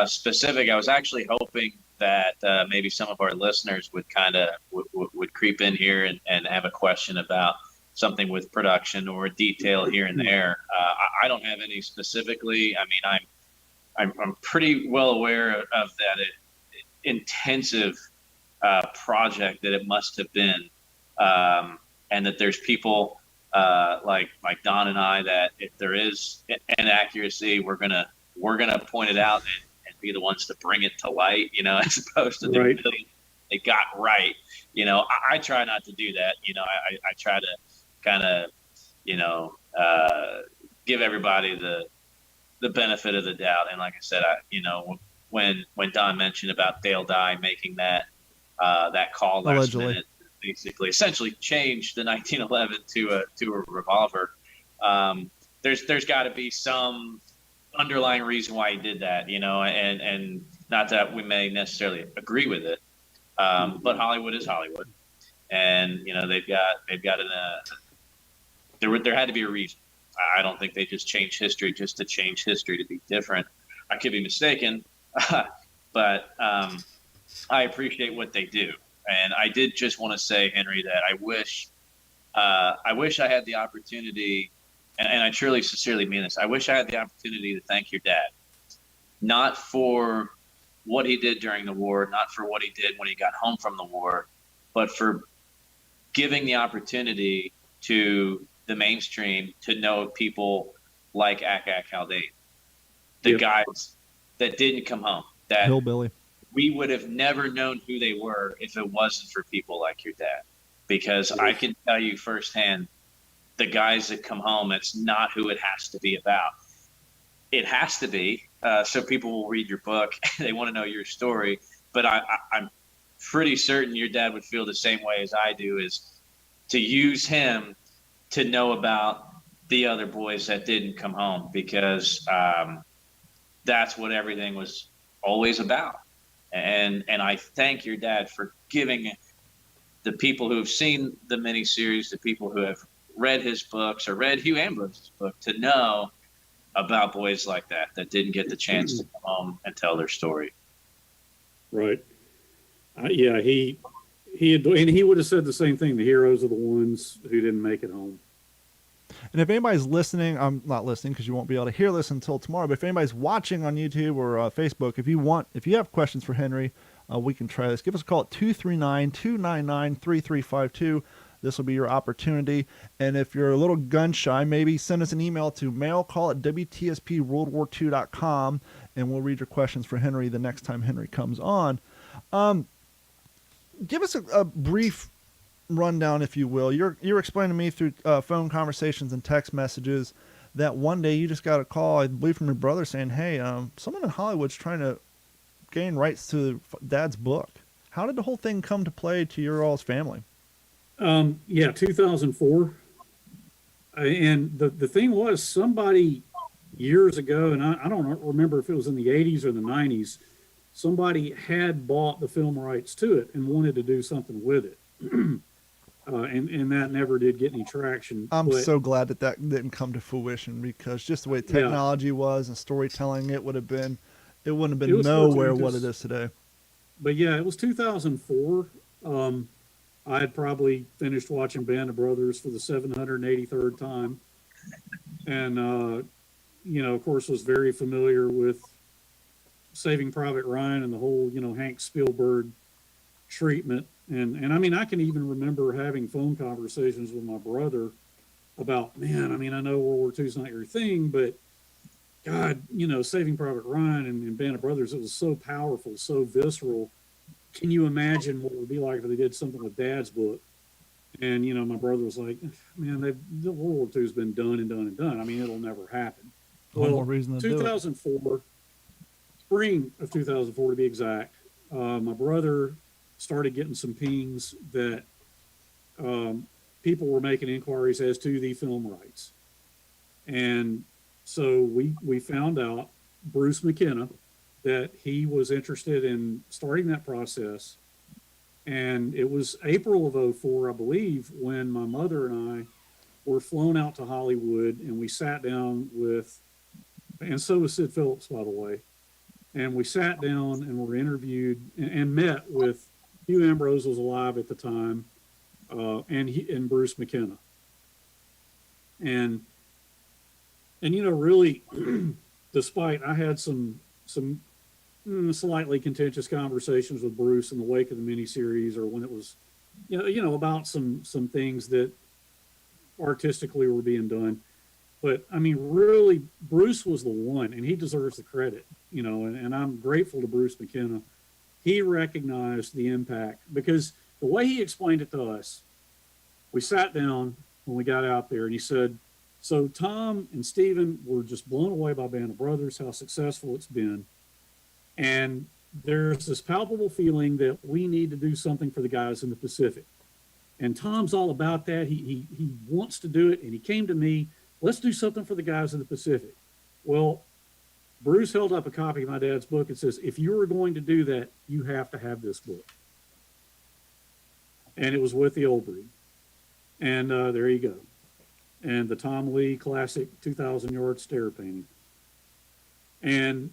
specific. I was actually hoping that maybe some of our listeners would kind of would creep in here and have a question about something with production or detail here and there. I don't have any specifically. I mean, I'm pretty well aware of that intensive project that it must have been, and that there's people like Don and I that if there is inaccuracy, we're gonna point it out and be the ones to bring it to light. As opposed to Right. they got right. I try not to do that. I try to kind of, give everybody the benefit of the doubt. And like I said, when Don mentioned about Dale Dye making that call last Allegedly. minute, basically essentially changed the 1911 to a revolver. There's got to be some underlying reason why he did that, and not that we may necessarily agree with it, but Hollywood is Hollywood, and they've got there had to be a reason. I don't think they just change history just to change history to be different. I could be mistaken, but I appreciate what they do. And I did just want to say, Henry, that I wish I had the opportunity, and I truly, sincerely mean this. I wish I had the opportunity to thank your dad, not for what he did during the war, not for what he did when he got home from the war, but for giving the opportunity to the mainstream to know people like Akak Haldane, the guys that didn't come home, that Hillbilly. we would have never known who they were if it wasn't for people like your dad. Because I can tell you firsthand, the guys that come home, it's not who it has to be about. It has to be, so people will read your book. They want to know your story. But I'm pretty certain your dad would feel the same way as I do, is to use him to know about the other boys that didn't come home, because that's what everything was always about. And I thank your dad for giving the people who have seen the miniseries, the people who have read his books or read Hugh Ambrose's book, to know about boys like that didn't get the chance to come home and tell their story. Right. Yeah, he would have said the same thing. The heroes are the ones who didn't make it home. And if anybody's listening, I'm not listening because you won't be able to hear this until tomorrow, but if anybody's watching on YouTube or Facebook, if you have questions for Henry, we can try this. Give us a call at 239-299-3352. This will be your opportunity. And if you're a little gun shy, maybe send us an email to mailcall@WTSPWorldWar2.com, and we'll read your questions for Henry the next time Henry comes on. Give us a brief rundown, if you will. You're explaining to me through phone conversations and text messages that one day you just got a call, I believe, from your brother saying, hey, someone in Hollywood's trying to gain rights to Dad's book. How did the whole thing come to play to your all's family? 2004. And the thing was, somebody years ago, and I don't remember if it was in the 80s or the 90s, somebody had bought the film rights to it and wanted to do something with it. And that never did get any traction. I'm so glad that didn't come to fruition, because just the way technology was and storytelling, it wouldn't have been nowhere what it is today. But yeah, it was 2004. I had probably finished watching Band of Brothers for the 783rd time. And, of course, was very familiar with Saving Private Ryan and the whole, Hank Spielberg treatment. And I mean, I can even remember having phone conversations with my brother about, man, I mean, I know World War II is not your thing, but God, Saving Private Ryan and Band of Brothers, it was so powerful, so visceral. Can you imagine what it would be like if they did something with Dad's book? And, my brother was like, man, the World War II has been done and done and done. I mean, it'll never happen. One more reason to 2004, spring of 2004 to be exact, my brother started getting some pings that people were making inquiries as to the film rights. And so we found out, Bruce McKenna, that he was interested in starting that process. And it was April of 2004, I believe, when my mother and I were flown out to Hollywood, and we sat down with, and so was Sid Phillips, by the way, and we sat down and were interviewed and met with Hugh Ambrose was alive at the time, and Bruce McKenna. And really, despite I had some slightly contentious conversations with Bruce in the wake of the miniseries, or when it was, about some things that artistically were being done. But I mean, really, Bruce was the one, and he deserves the credit, and I'm grateful to Bruce McKenna. He recognized the impact, because the way he explained it to us, we sat down when we got out there, and he said, so Tom and Stephen were just blown away by Band of Brothers, how successful it's been. And there's this palpable feeling that we need to do something for the guys in the Pacific. And Tom's all about that. He wants to do it. And he came to me, let's do something for the guys in the Pacific. Well, Bruce held up a copy of my dad's book and says, if you were going to do that, you have to have this book. And it was with the Old Breed. And there you go. and the Tom Lee classic 2,000-yard stare painting. And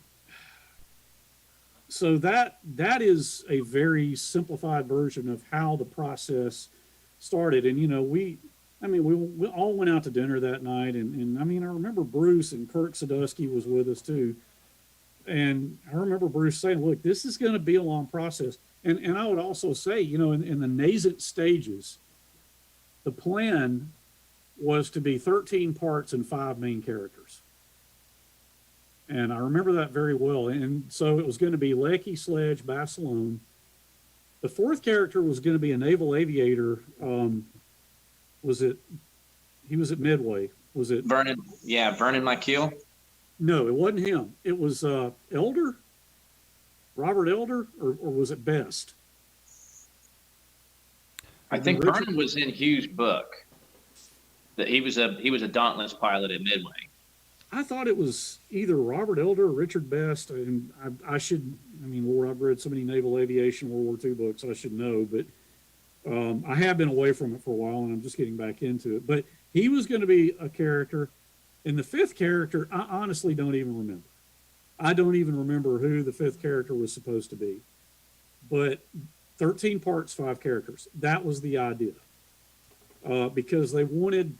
so that is a very simplified version of how the process started. And, you know, we all went out to dinner that night. And I mean, I remember Bruce and Kirk Sadusky was with us too. And I remember Bruce saying, look, this is going to be a long process. And I would also say, you know, in the nascent stages, the plan was to be 13 parts and 5 main characters. And I remember that very well. And so it was going to be Lecky, Sledge, Barcelona. The 4th character was going to be a naval aviator. He was at Midway. Was it Vernon? Yeah, Vernon McKeel. No, it wasn't him. It was Elder, Robert Elder, or was it Best? I think Vernon was in Hughes' book. That he was a Dauntless pilot at Midway. I thought it was either Robert Elder or Richard Best, and Lord, I've read so many naval aviation World War II books, I should know, but I have been away from it for a while, and I'm just getting back into it. But he was going to be a character, and the 5th character, I honestly don't even remember. I don't even remember who the 5th character was supposed to be. But 13 parts, 5 characters. That was the idea. Because they wanted,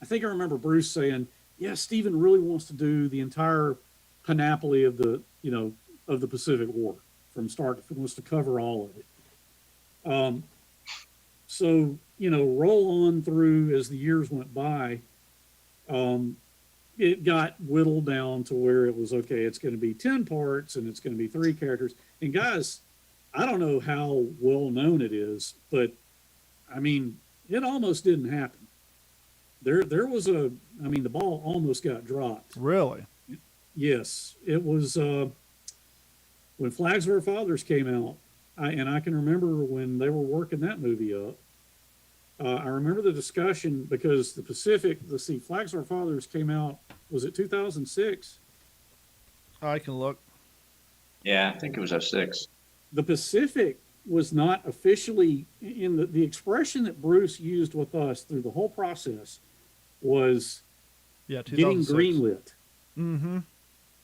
I think I remember Bruce saying, yeah, Stephen really wants to do the entire panoply of the Pacific War from start to finish, wants to cover all of it. So, you know, roll on through as the years went by, it got whittled down to where it was, okay, it's going to be 10 parts and it's going to be 3 characters. And guys, I don't know how well known it is, but I mean, it almost didn't happen. There was the ball almost got dropped. Really? Yes. It was when Flags of Our Fathers came out, I can remember when they were working that movie up. I remember the discussion because the Pacific, Flags of Our Fathers came out, was it 2006? I can look. Yeah, I think it was 06. The Pacific was not officially, in the expression that Bruce used with us through the whole process was getting greenlit. Mm-hmm.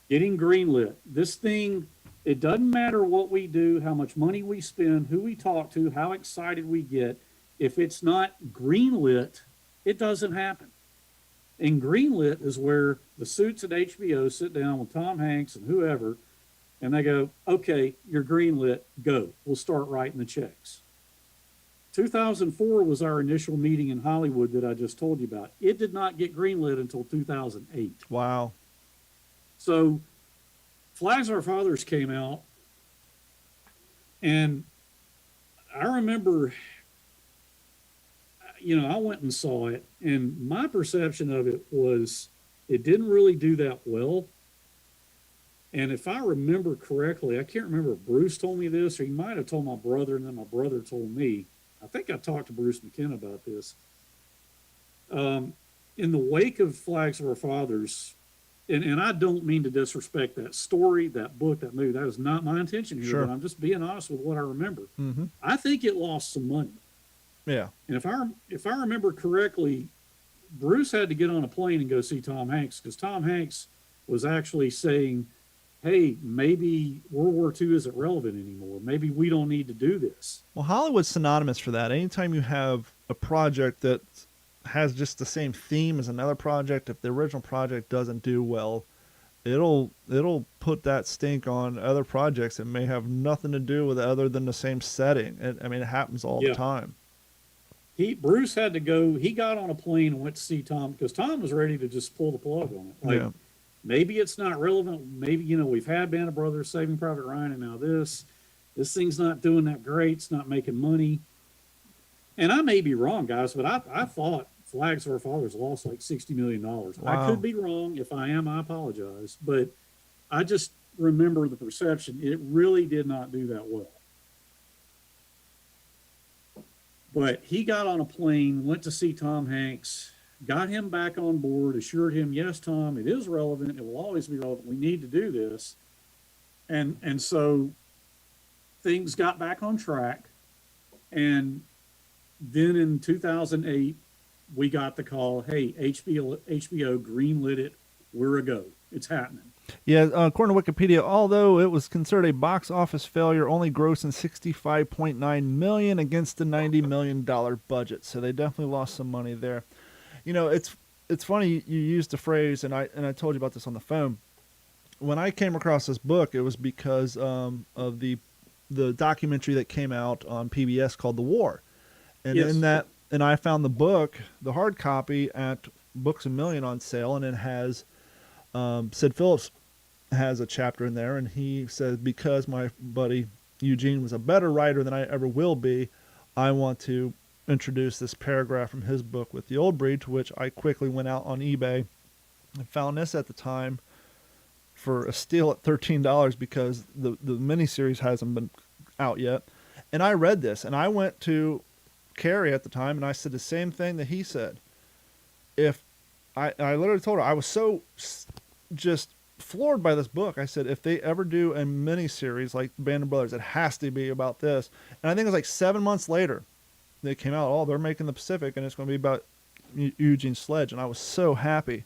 Getting greenlit. This thing, it doesn't matter what we do, how much money we spend, who we talk to, how excited we get. If it's not greenlit, it doesn't happen. And greenlit is where the suits at HBO sit down with Tom Hanks and whoever, and they go, okay, you're greenlit, go. We'll start writing the checks. 2004 was our initial meeting in Hollywood that I just told you about. It did not get greenlit until 2008. Wow. So Flags of Our Fathers came out, and I remember, you know, I went and saw it, and my perception of it was it didn't really do that well. And if I remember correctly, I can't remember if Bruce told me this, or he might have told my brother, and then my brother told me. I think I talked to Bruce McKenna about this. In the wake of Flags of Our Fathers, and I don't mean to disrespect that story, that book, that movie. That is not my intention here, sure. But I'm just being honest with what I remember. Mm-hmm. I think it lost some money. Yeah. And if I remember correctly, Bruce had to get on a plane and go see Tom Hanks because Tom Hanks was actually saying, hey, maybe World War II isn't relevant anymore. Maybe we don't need to do this. Well, Hollywood's synonymous for that. Anytime you have a project that has just the same theme as another project, if the original project doesn't do well, it'll put that stink on other projects that may have nothing to do with it other than the same setting. It happens all the time. Bruce had to go. He got on a plane and went to see Tom because Tom was ready to just pull the plug on it. Maybe it's not relevant. Maybe, you know, we've had Band of Brothers, Saving Private Ryan, and now this thing's not doing that great. It's not making money. And I may be wrong, guys, but I thought Flags of Our Fathers lost like $60 million. Wow. I could be wrong. If I am, I apologize. But I just remember the perception. It really did not do that well. But he got on a plane, went to see Tom Hanks, got him back on board, assured him, yes, Tom, it is relevant. It will always be relevant. We need to do this. And so things got back on track. And then in 2008, we got the call, hey, HBO greenlit it. We're a go. It's happening. Yeah, according to Wikipedia, although it was considered a box office failure, only grossing $65.9 million against the $90 million budget. So they definitely lost some money there. You know, it's funny you used the phrase, and I told you about this on the phone. When I came across this book, it was because of the documentary that came out on PBS called The War, and Yes. in that, and I found the book, the hard copy, at Books A Million on sale, and it has Sid Phillips has a chapter in there, and he says, because my buddy Eugene was a better writer than I ever will be, I want to introduce this paragraph from his book with the old breed, to which I quickly went out on eBay and found this at the time for a steal at $13 because the miniseries hasn't been out yet. And I read this, and I went to Carrie at the time, and I said the same thing that he said. If I literally told her, I was so just floored by this book. I said, if they ever do a miniseries like Band of Brothers, it has to be about this. And I think it was like 7 months later they came out, oh, they're making the Pacific, and it's going to be about Eugene Sledge. And I was so happy.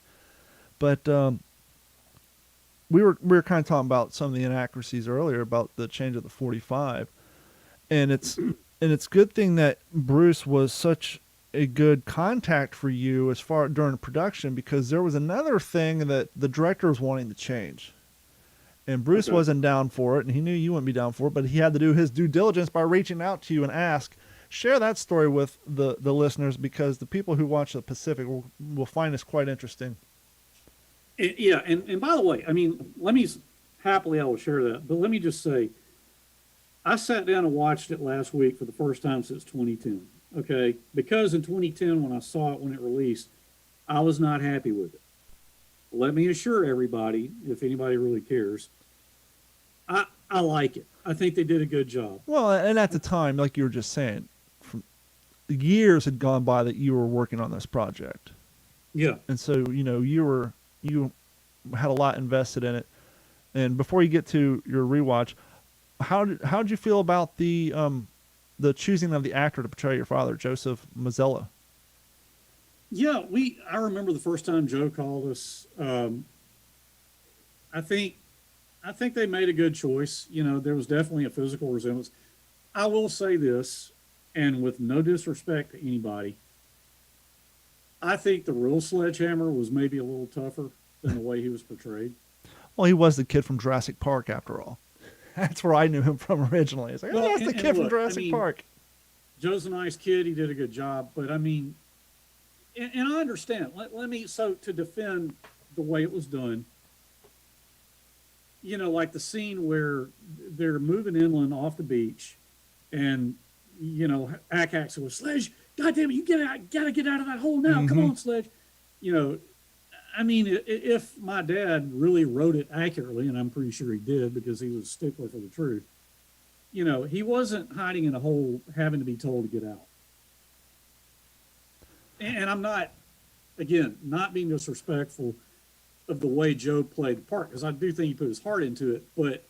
But we were kind of talking about some of the inaccuracies earlier about the change of the 45. And it's a good thing that Bruce was such a good contact for you as far during production, because there was another thing that the director was wanting to change, and Bruce wasn't down for it, and he knew you wouldn't be down for it, but he had to do his due diligence by reaching out to you and share that story with the listeners, because the people who watch the Pacific will find this quite interesting. Yeah, and by the way, I mean, I will share that, but let me just say, I sat down and watched it last week for the first time since 2010. Okay, because in 2010, when I saw it when it released, I was not happy with it. Let me assure everybody, if anybody really cares, I like it. I think they did a good job. Well, and at the time, like you were just saying, years had gone by that you were working on this project. Yeah. And so, you know, you had a lot invested in it. And before you get to your rewatch, how did you feel about the choosing of the actor to portray your father, Joseph Mazzella? Yeah, I remember the first time Joe called us. I think they made a good choice. You know, there was definitely a physical resemblance. I will say this, and with no disrespect to anybody, I think the real Sledgehammer was maybe a little tougher than the way he was portrayed. Well, he was the kid from Jurassic Park, after all. That's where I knew him from originally. It's like, Well, that's the kid from Jurassic Park. Joe's a nice kid. He did a good job. But, I mean, and I understand. So to defend the way it was done, you know, like the scene where they're moving inland off the beach, and, you know, Akax was, Sledge, goddamn it, you gotta get out of that hole now. Come on, Sledge. You know, I mean, if my dad really wrote it accurately, and I'm pretty sure he did because he was a stickler for the truth, you know, he wasn't hiding in a hole having to be told to get out. And I'm not being disrespectful of the way Joe played the part, because I do think he put his heart into it, but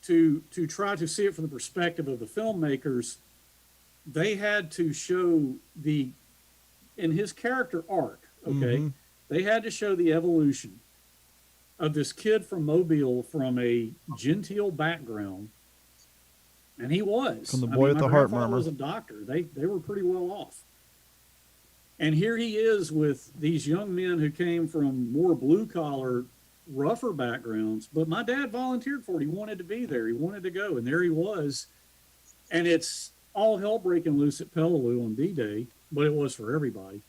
to try to see it from the perspective of the filmmakers, they had to show in his character arc, okay, they had to show the evolution of this kid from Mobile from a genteel background, and he was. From the boy with the heart murmur. Was a doctor. They were pretty well off. And here he is with these young men who came from more blue-collar, rougher backgrounds. But my dad volunteered for it. He wanted to be there. He wanted to go. And there he was. And it's all hell breaking loose at Peleliu on D-Day, but it was for everybody.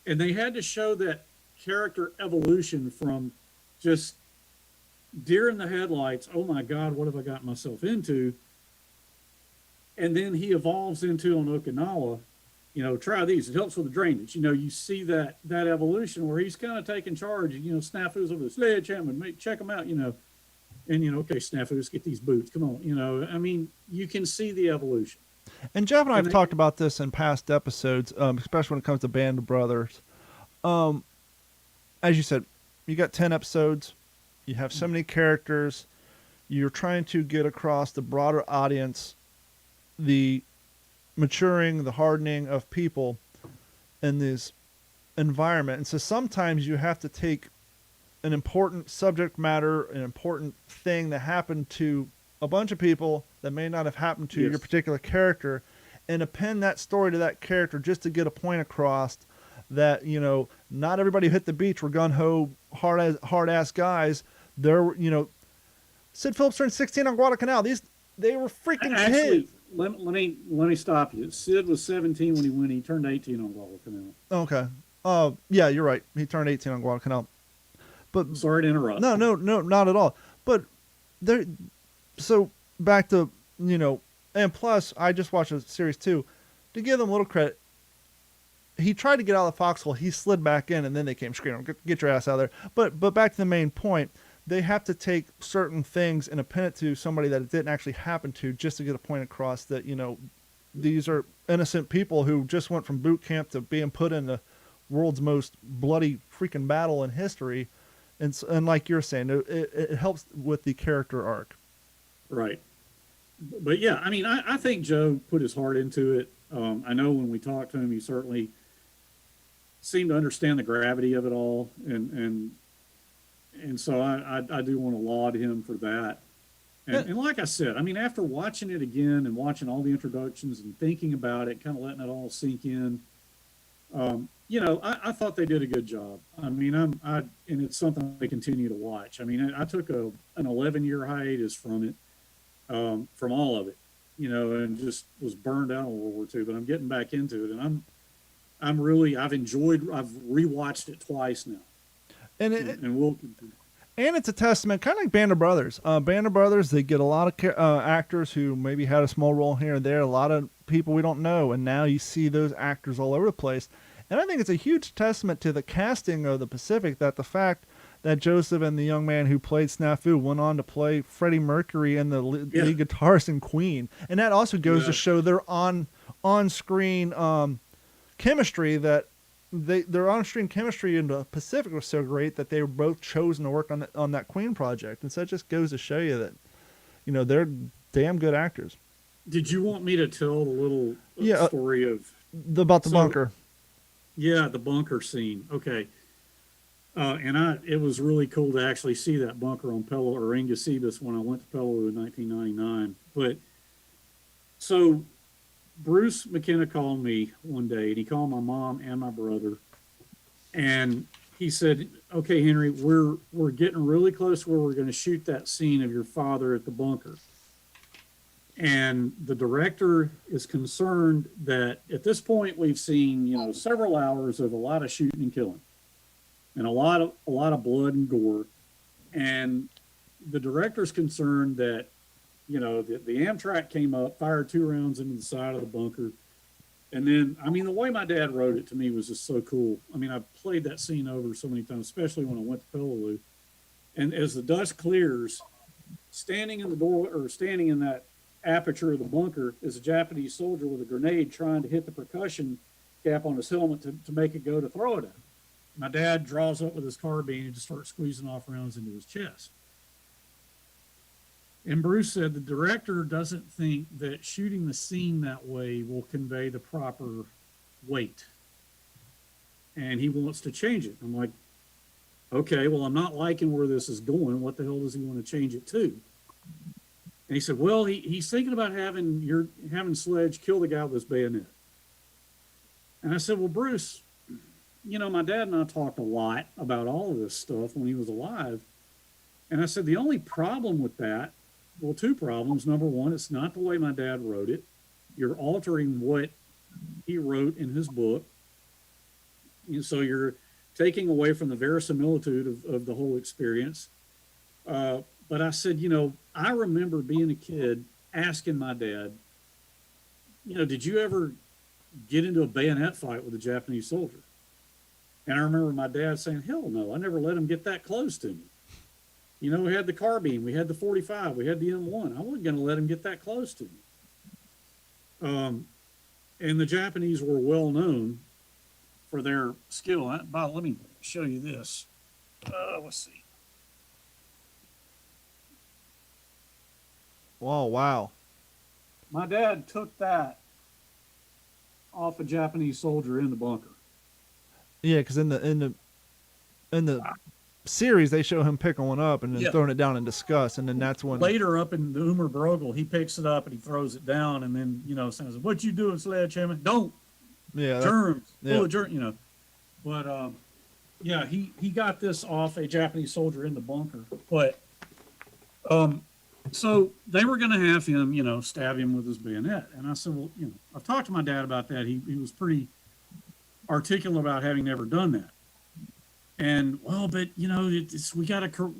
And they had to show that character evolution from just deer in the headlights, oh my God, what have I got myself into? And then he evolves into, on Okinawa, you know, try these. It helps with the drainage. You know, you see that evolution where he's kind of taking charge. You know, Snafu's over the Sledgehammer, check them out, you know. And, you know, okay, Snafu, let's get these boots. Come on. You know, I mean, you can see the evolution. And Jeff and I have talked about this in past episodes, especially when it comes to Band of Brothers. As you said, you got 10 episodes. You have so many characters. You're trying to get across the broader audience the maturing, the hardening of people. in this environment. And so sometimes you have to take an important subject matter, an important thing that happened to a bunch of people that may not have happened to your particular character, and append that story to that character just to get a point across that, you know, not everybody who hit the beach were gun-ho, hard-ass guys. They're, you know, Sid Phillips turned 16 on Guadalcanal. They were freaking kids. Let me stop you. Sid was 17 when he went. He turned 18 on Guadalcanal. Okay. Yeah, you're right. He turned 18 on Guadalcanal. But sorry to interrupt. No, not at all. But there. So back to, you know, and plus I just watched a series too. To give them a little credit, he tried to get out of the foxhole. He slid back in, and then they came screaming, "Get your ass out of there!" But back to the main point. They have to take certain things and append it to somebody that it didn't actually happen to, just to get a point across that, you know, these are innocent people who just went from boot camp to being put in the world's most bloody freaking battle in history. And like you're saying, it helps with the character arc. Right. But yeah, I mean, I think Joe put his heart into it. I know when we talked to him, he certainly seemed to understand the gravity of it all. And so I do want to laud him for that. And like I said, I mean, after watching it again and watching all the introductions and thinking about it, kind of letting it all sink in, you know, I thought they did a good job. I mean, and it's something I continue to watch. I mean, I took an 11-year hiatus from it, from all of it, you know, and just was burned out on World War II. But I'm getting back into it, and I've rewatched it twice now. And we'll continue. And it's a testament, kind of like Band of Brothers. Band of Brothers, they get a lot of actors who maybe had a small role here and there, a lot of people we don't know, and now you see those actors all over the place. And I think it's a huge testament to the casting of the Pacific, that the fact that Joseph and the young man who played Snafu went on to play Freddie Mercury and the lead guitarist in Queen. And that also goes to show their on-screen chemistry, that their on-screen chemistry in the Pacific was so great that they were both chosen to work on that Queen project. And so it just goes to show you that, you know, they're damn good actors. Did you want me to tell the little story of about the bunker? Yeah, the bunker scene. Okay. And it was really cool to actually see that bunker on Peleliu or Ingusibus when I went to Peleliu in 1999. But so Bruce McKenna called me one day, and he called my mom and my brother, and he said, "Okay, Henry, we're getting really close to where we're going to shoot that scene of your father at the bunker. And the director is concerned that at this point we've seen, you know, several hours of a lot of shooting and killing, and a lot of blood and gore. And the director's concerned that, you know, the Amtrak came up, fired 2 rounds into the side of the bunker. And then, I mean, the way my dad wrote it to me was just so cool. I mean, I've played that scene over so many times, especially when I went to Peleliu. And as the dust clears, standing in the door, or standing in that aperture of the bunker, is a Japanese soldier with a grenade trying to hit the percussion cap on his helmet to make it go to throw it at him. My dad draws up with his carbine and just starts squeezing off rounds into his chest. And Bruce said the director doesn't think that shooting the scene that way will convey the proper weight, and he wants to change it. I'm like, okay, well, I'm not liking where this is going. What the hell does he want to change it to? And he said, well, he's thinking about having Sledge kill the guy with his bayonet. And I said, well, Bruce, you know, my dad and I talked a lot about all of this stuff when he was alive. And I said, the only problem with that, well, 2 problems. Number one, it's not the way my dad wrote it. You're altering what he wrote in his book. And so you're taking away from the verisimilitude of the whole experience. But I said, you know, I remember being a kid asking my dad, you know, did you ever get into a bayonet fight with a Japanese soldier? And I remember my dad saying, hell no, I never let him get that close to me. You know, we had the carbine, we had the 45, we had the M1. I wasn't going to let him get that close to me. And the Japanese were well known for their skill. Let me show you this. Let's see. Oh, wow. My dad took that off a Japanese soldier in the bunker. Yeah, because in the series they show him picking one up and then Yeah. throwing it down in disgust, and then that's when Later up in the Umer Brogel, he picks it up and he throws it down, and then says, "What you doing, Sledgehammer? Don't yeah germs, yeah. full of germs." But yeah, he got this off a Japanese soldier in the bunker. But so they were going to have him, stab him with his bayonet, and I said, well, I've talked to my dad about that. He was pretty articulate about having never done that. And well, but we got to.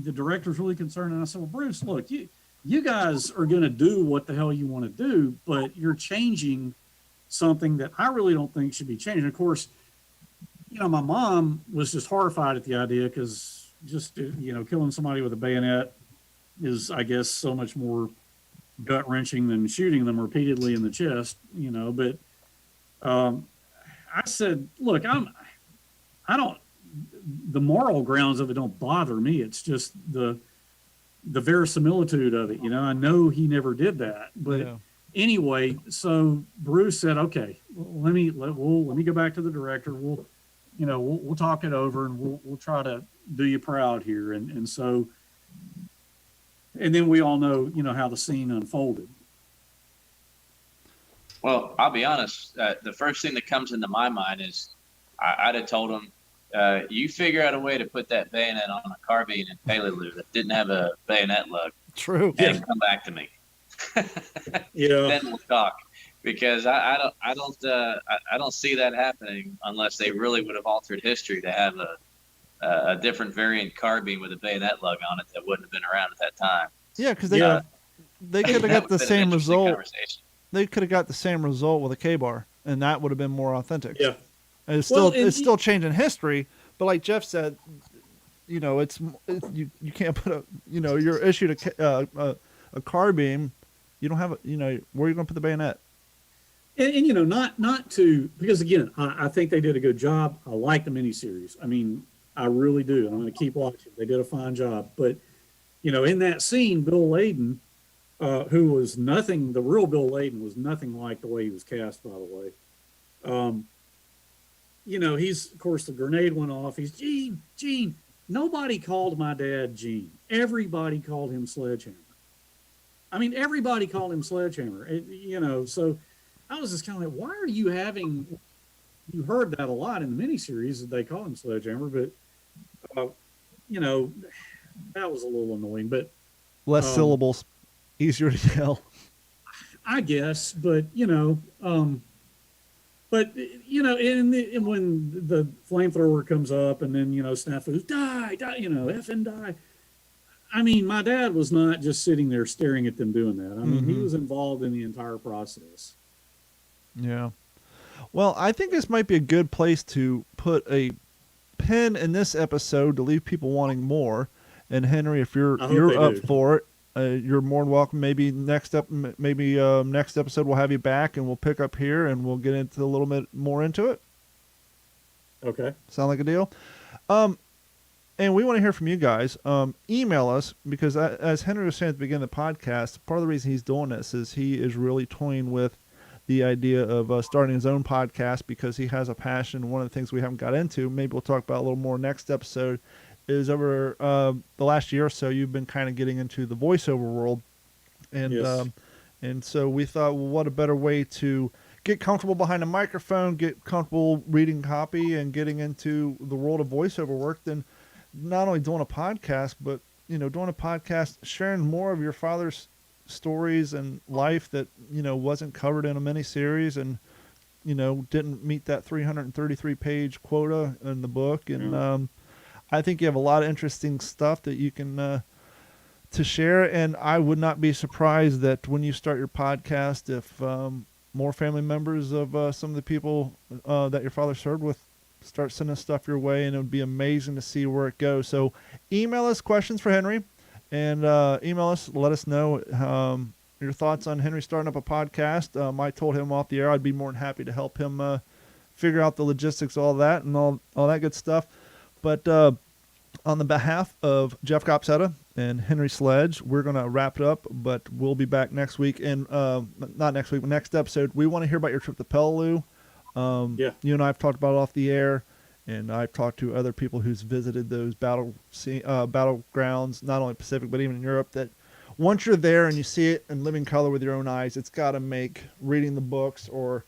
The director's really concerned, and I said, well, Bruce, look, you guys are going to do what the hell you want to do, but you're changing something that I really don't think should be changed. And of course, my mom was just horrified at the idea because just killing somebody with a bayonet is, I guess, so much more gut wrenching than shooting them repeatedly in the chest. But I said, look, I don't. The moral grounds of it don't bother me. It's just the verisimilitude of it. I know he never did that, but anyway. So Bruce said, "Okay, let me go back to the director. We'll talk it over and we'll try to do you proud here." And so, and then we all know how the scene unfolded. Well, I'll be honest. The first thing that comes into my mind is I'd have told him, you figure out a way to put that bayonet on a carbine in Peleliu that didn't have a bayonet lug. True. And come back to me. Then we'll talk, because I don't see that happening unless they really would have altered history to have a different variant carbine with a bayonet lug on it that wouldn't have been around at that time. Yeah, because they could have got the same result. They could have got the same result with a K-bar, and that would have been more authentic. Yeah. And it's still changing history, but like Jeff said, it's you can't put you're issued a carbine, you don't have where are you going to put the bayonet? And not to, because again, I think they did a good job. I like the miniseries. I mean, I really do. I'm going to keep watching. They did a fine job. But in that scene, Bill Layden, who was nothing, the real Bill Layden was nothing like the way he was cast, by the way. He's, of course, the grenade went off. He's Gene. Nobody called my dad Gene. Everybody called him Sledgehammer. I mean, everybody called him Sledgehammer. So I was just kind of like, why are you having? You heard that a lot in the miniseries that they call him Sledgehammer, but that was a little annoying. But less syllables, easier to tell. I guess, but But and when the flamethrower comes up, and then Snafu's die, effing die. I mean, my dad was not just sitting there staring at them doing that. I mean, he was involved in the entire process. Yeah. Well, I think this might be a good place to put a pin in this episode to leave people wanting more. And Henry, if you're up for it, you're more than welcome. Maybe next episode we'll have you back and we'll pick up here and we'll get into a little bit more into it. Okay. Sound like a deal? And we want to hear from you guys. Email us, because as Henry was saying at the beginning of the podcast, part of the reason he's doing this is he is really toying with the idea of starting his own podcast because he has a passion. One of the things we haven't got into, maybe we'll talk about a little more next episode, is over the last year or so you've been kind of getting into the voiceover world. And yes. And so we thought, well, what a better way to get comfortable behind a microphone, get comfortable reading copy and getting into the world of voiceover work than not only doing a podcast, but doing a podcast, sharing more of your father's stories and life that wasn't covered in a miniseries and didn't meet that 333 page quota in the book. And I think you have a lot of interesting stuff that you can to share. And I would not be surprised that when you start your podcast, if more family members of some of the people that your father served with start sending stuff your way, and it would be amazing to see where it goes. So email us questions for Henry, and email us, let us know your thoughts on Henry starting up a podcast. I told him off the air I'd be more than happy to help him figure out the logistics, all that, and all that good stuff. But on the behalf of Jeff Copsetta and Henry Sledge, we're going to wrap it up, but we'll be back next week. And not next week, but next episode. We want to hear about your trip to Peleliu. You and I have talked about it off the air, And I've talked to other people who's visited those battlegrounds, not only Pacific but even in Europe, that once you're there and you see it in living color with your own eyes, it's got to make reading the books or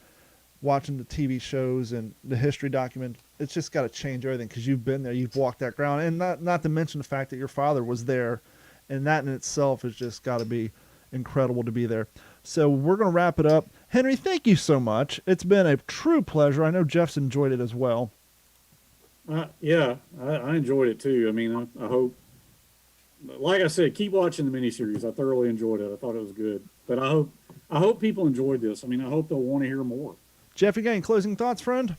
watching the TV shows and the history document, it's just got to change everything because you've been there, you've walked that ground, and not to mention the fact that your father was there, and that in itself has just got to be incredible to be there. So we're going to wrap it up. Henry, thank you so much. It's been a true pleasure. I know Jeff's enjoyed it as well. Yeah, I enjoyed it too. I mean, I hope, like I said, keep watching the miniseries. I thoroughly enjoyed it. I thought it was good. But I hope people enjoyed this. I mean, I hope they'll want to hear more. Jeff, you got any closing thoughts, friend?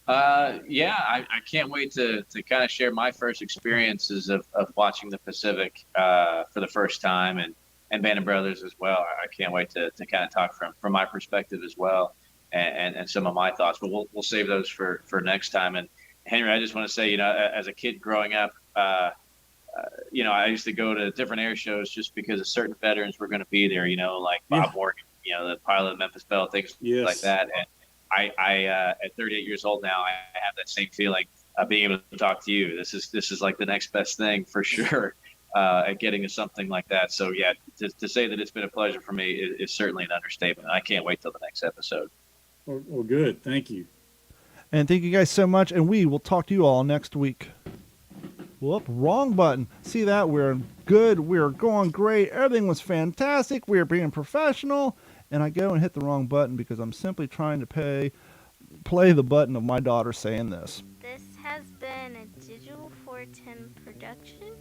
Yeah, I can't wait to kind of share my first experiences of watching the Pacific for the first time, and Band of Brothers as well. I can't wait to kind of talk from my perspective as well, and some of my thoughts. But we'll save those for next time. And Henry, I just want to say, as a kid growing up, I used to go to different air shows just because of certain veterans were going to be there. Like Bob Morgan, the pilot of Memphis Belle, things like that. And I at 38 years old now, I have that same feeling of being able to talk to you. This is like the next best thing for sure at getting to something like that. So yeah, to say that it's been a pleasure for me is certainly an understatement. I can't wait till the next episode. Well, good. Thank you. And thank you guys so much, and we will talk to you all next week. Whoop, wrong button. See that? We're good. We're going great. Everything was fantastic. We're being professional. And I go and hit the wrong button because I'm simply trying to play the button of my daughter saying this. This has been a Digital 410 production.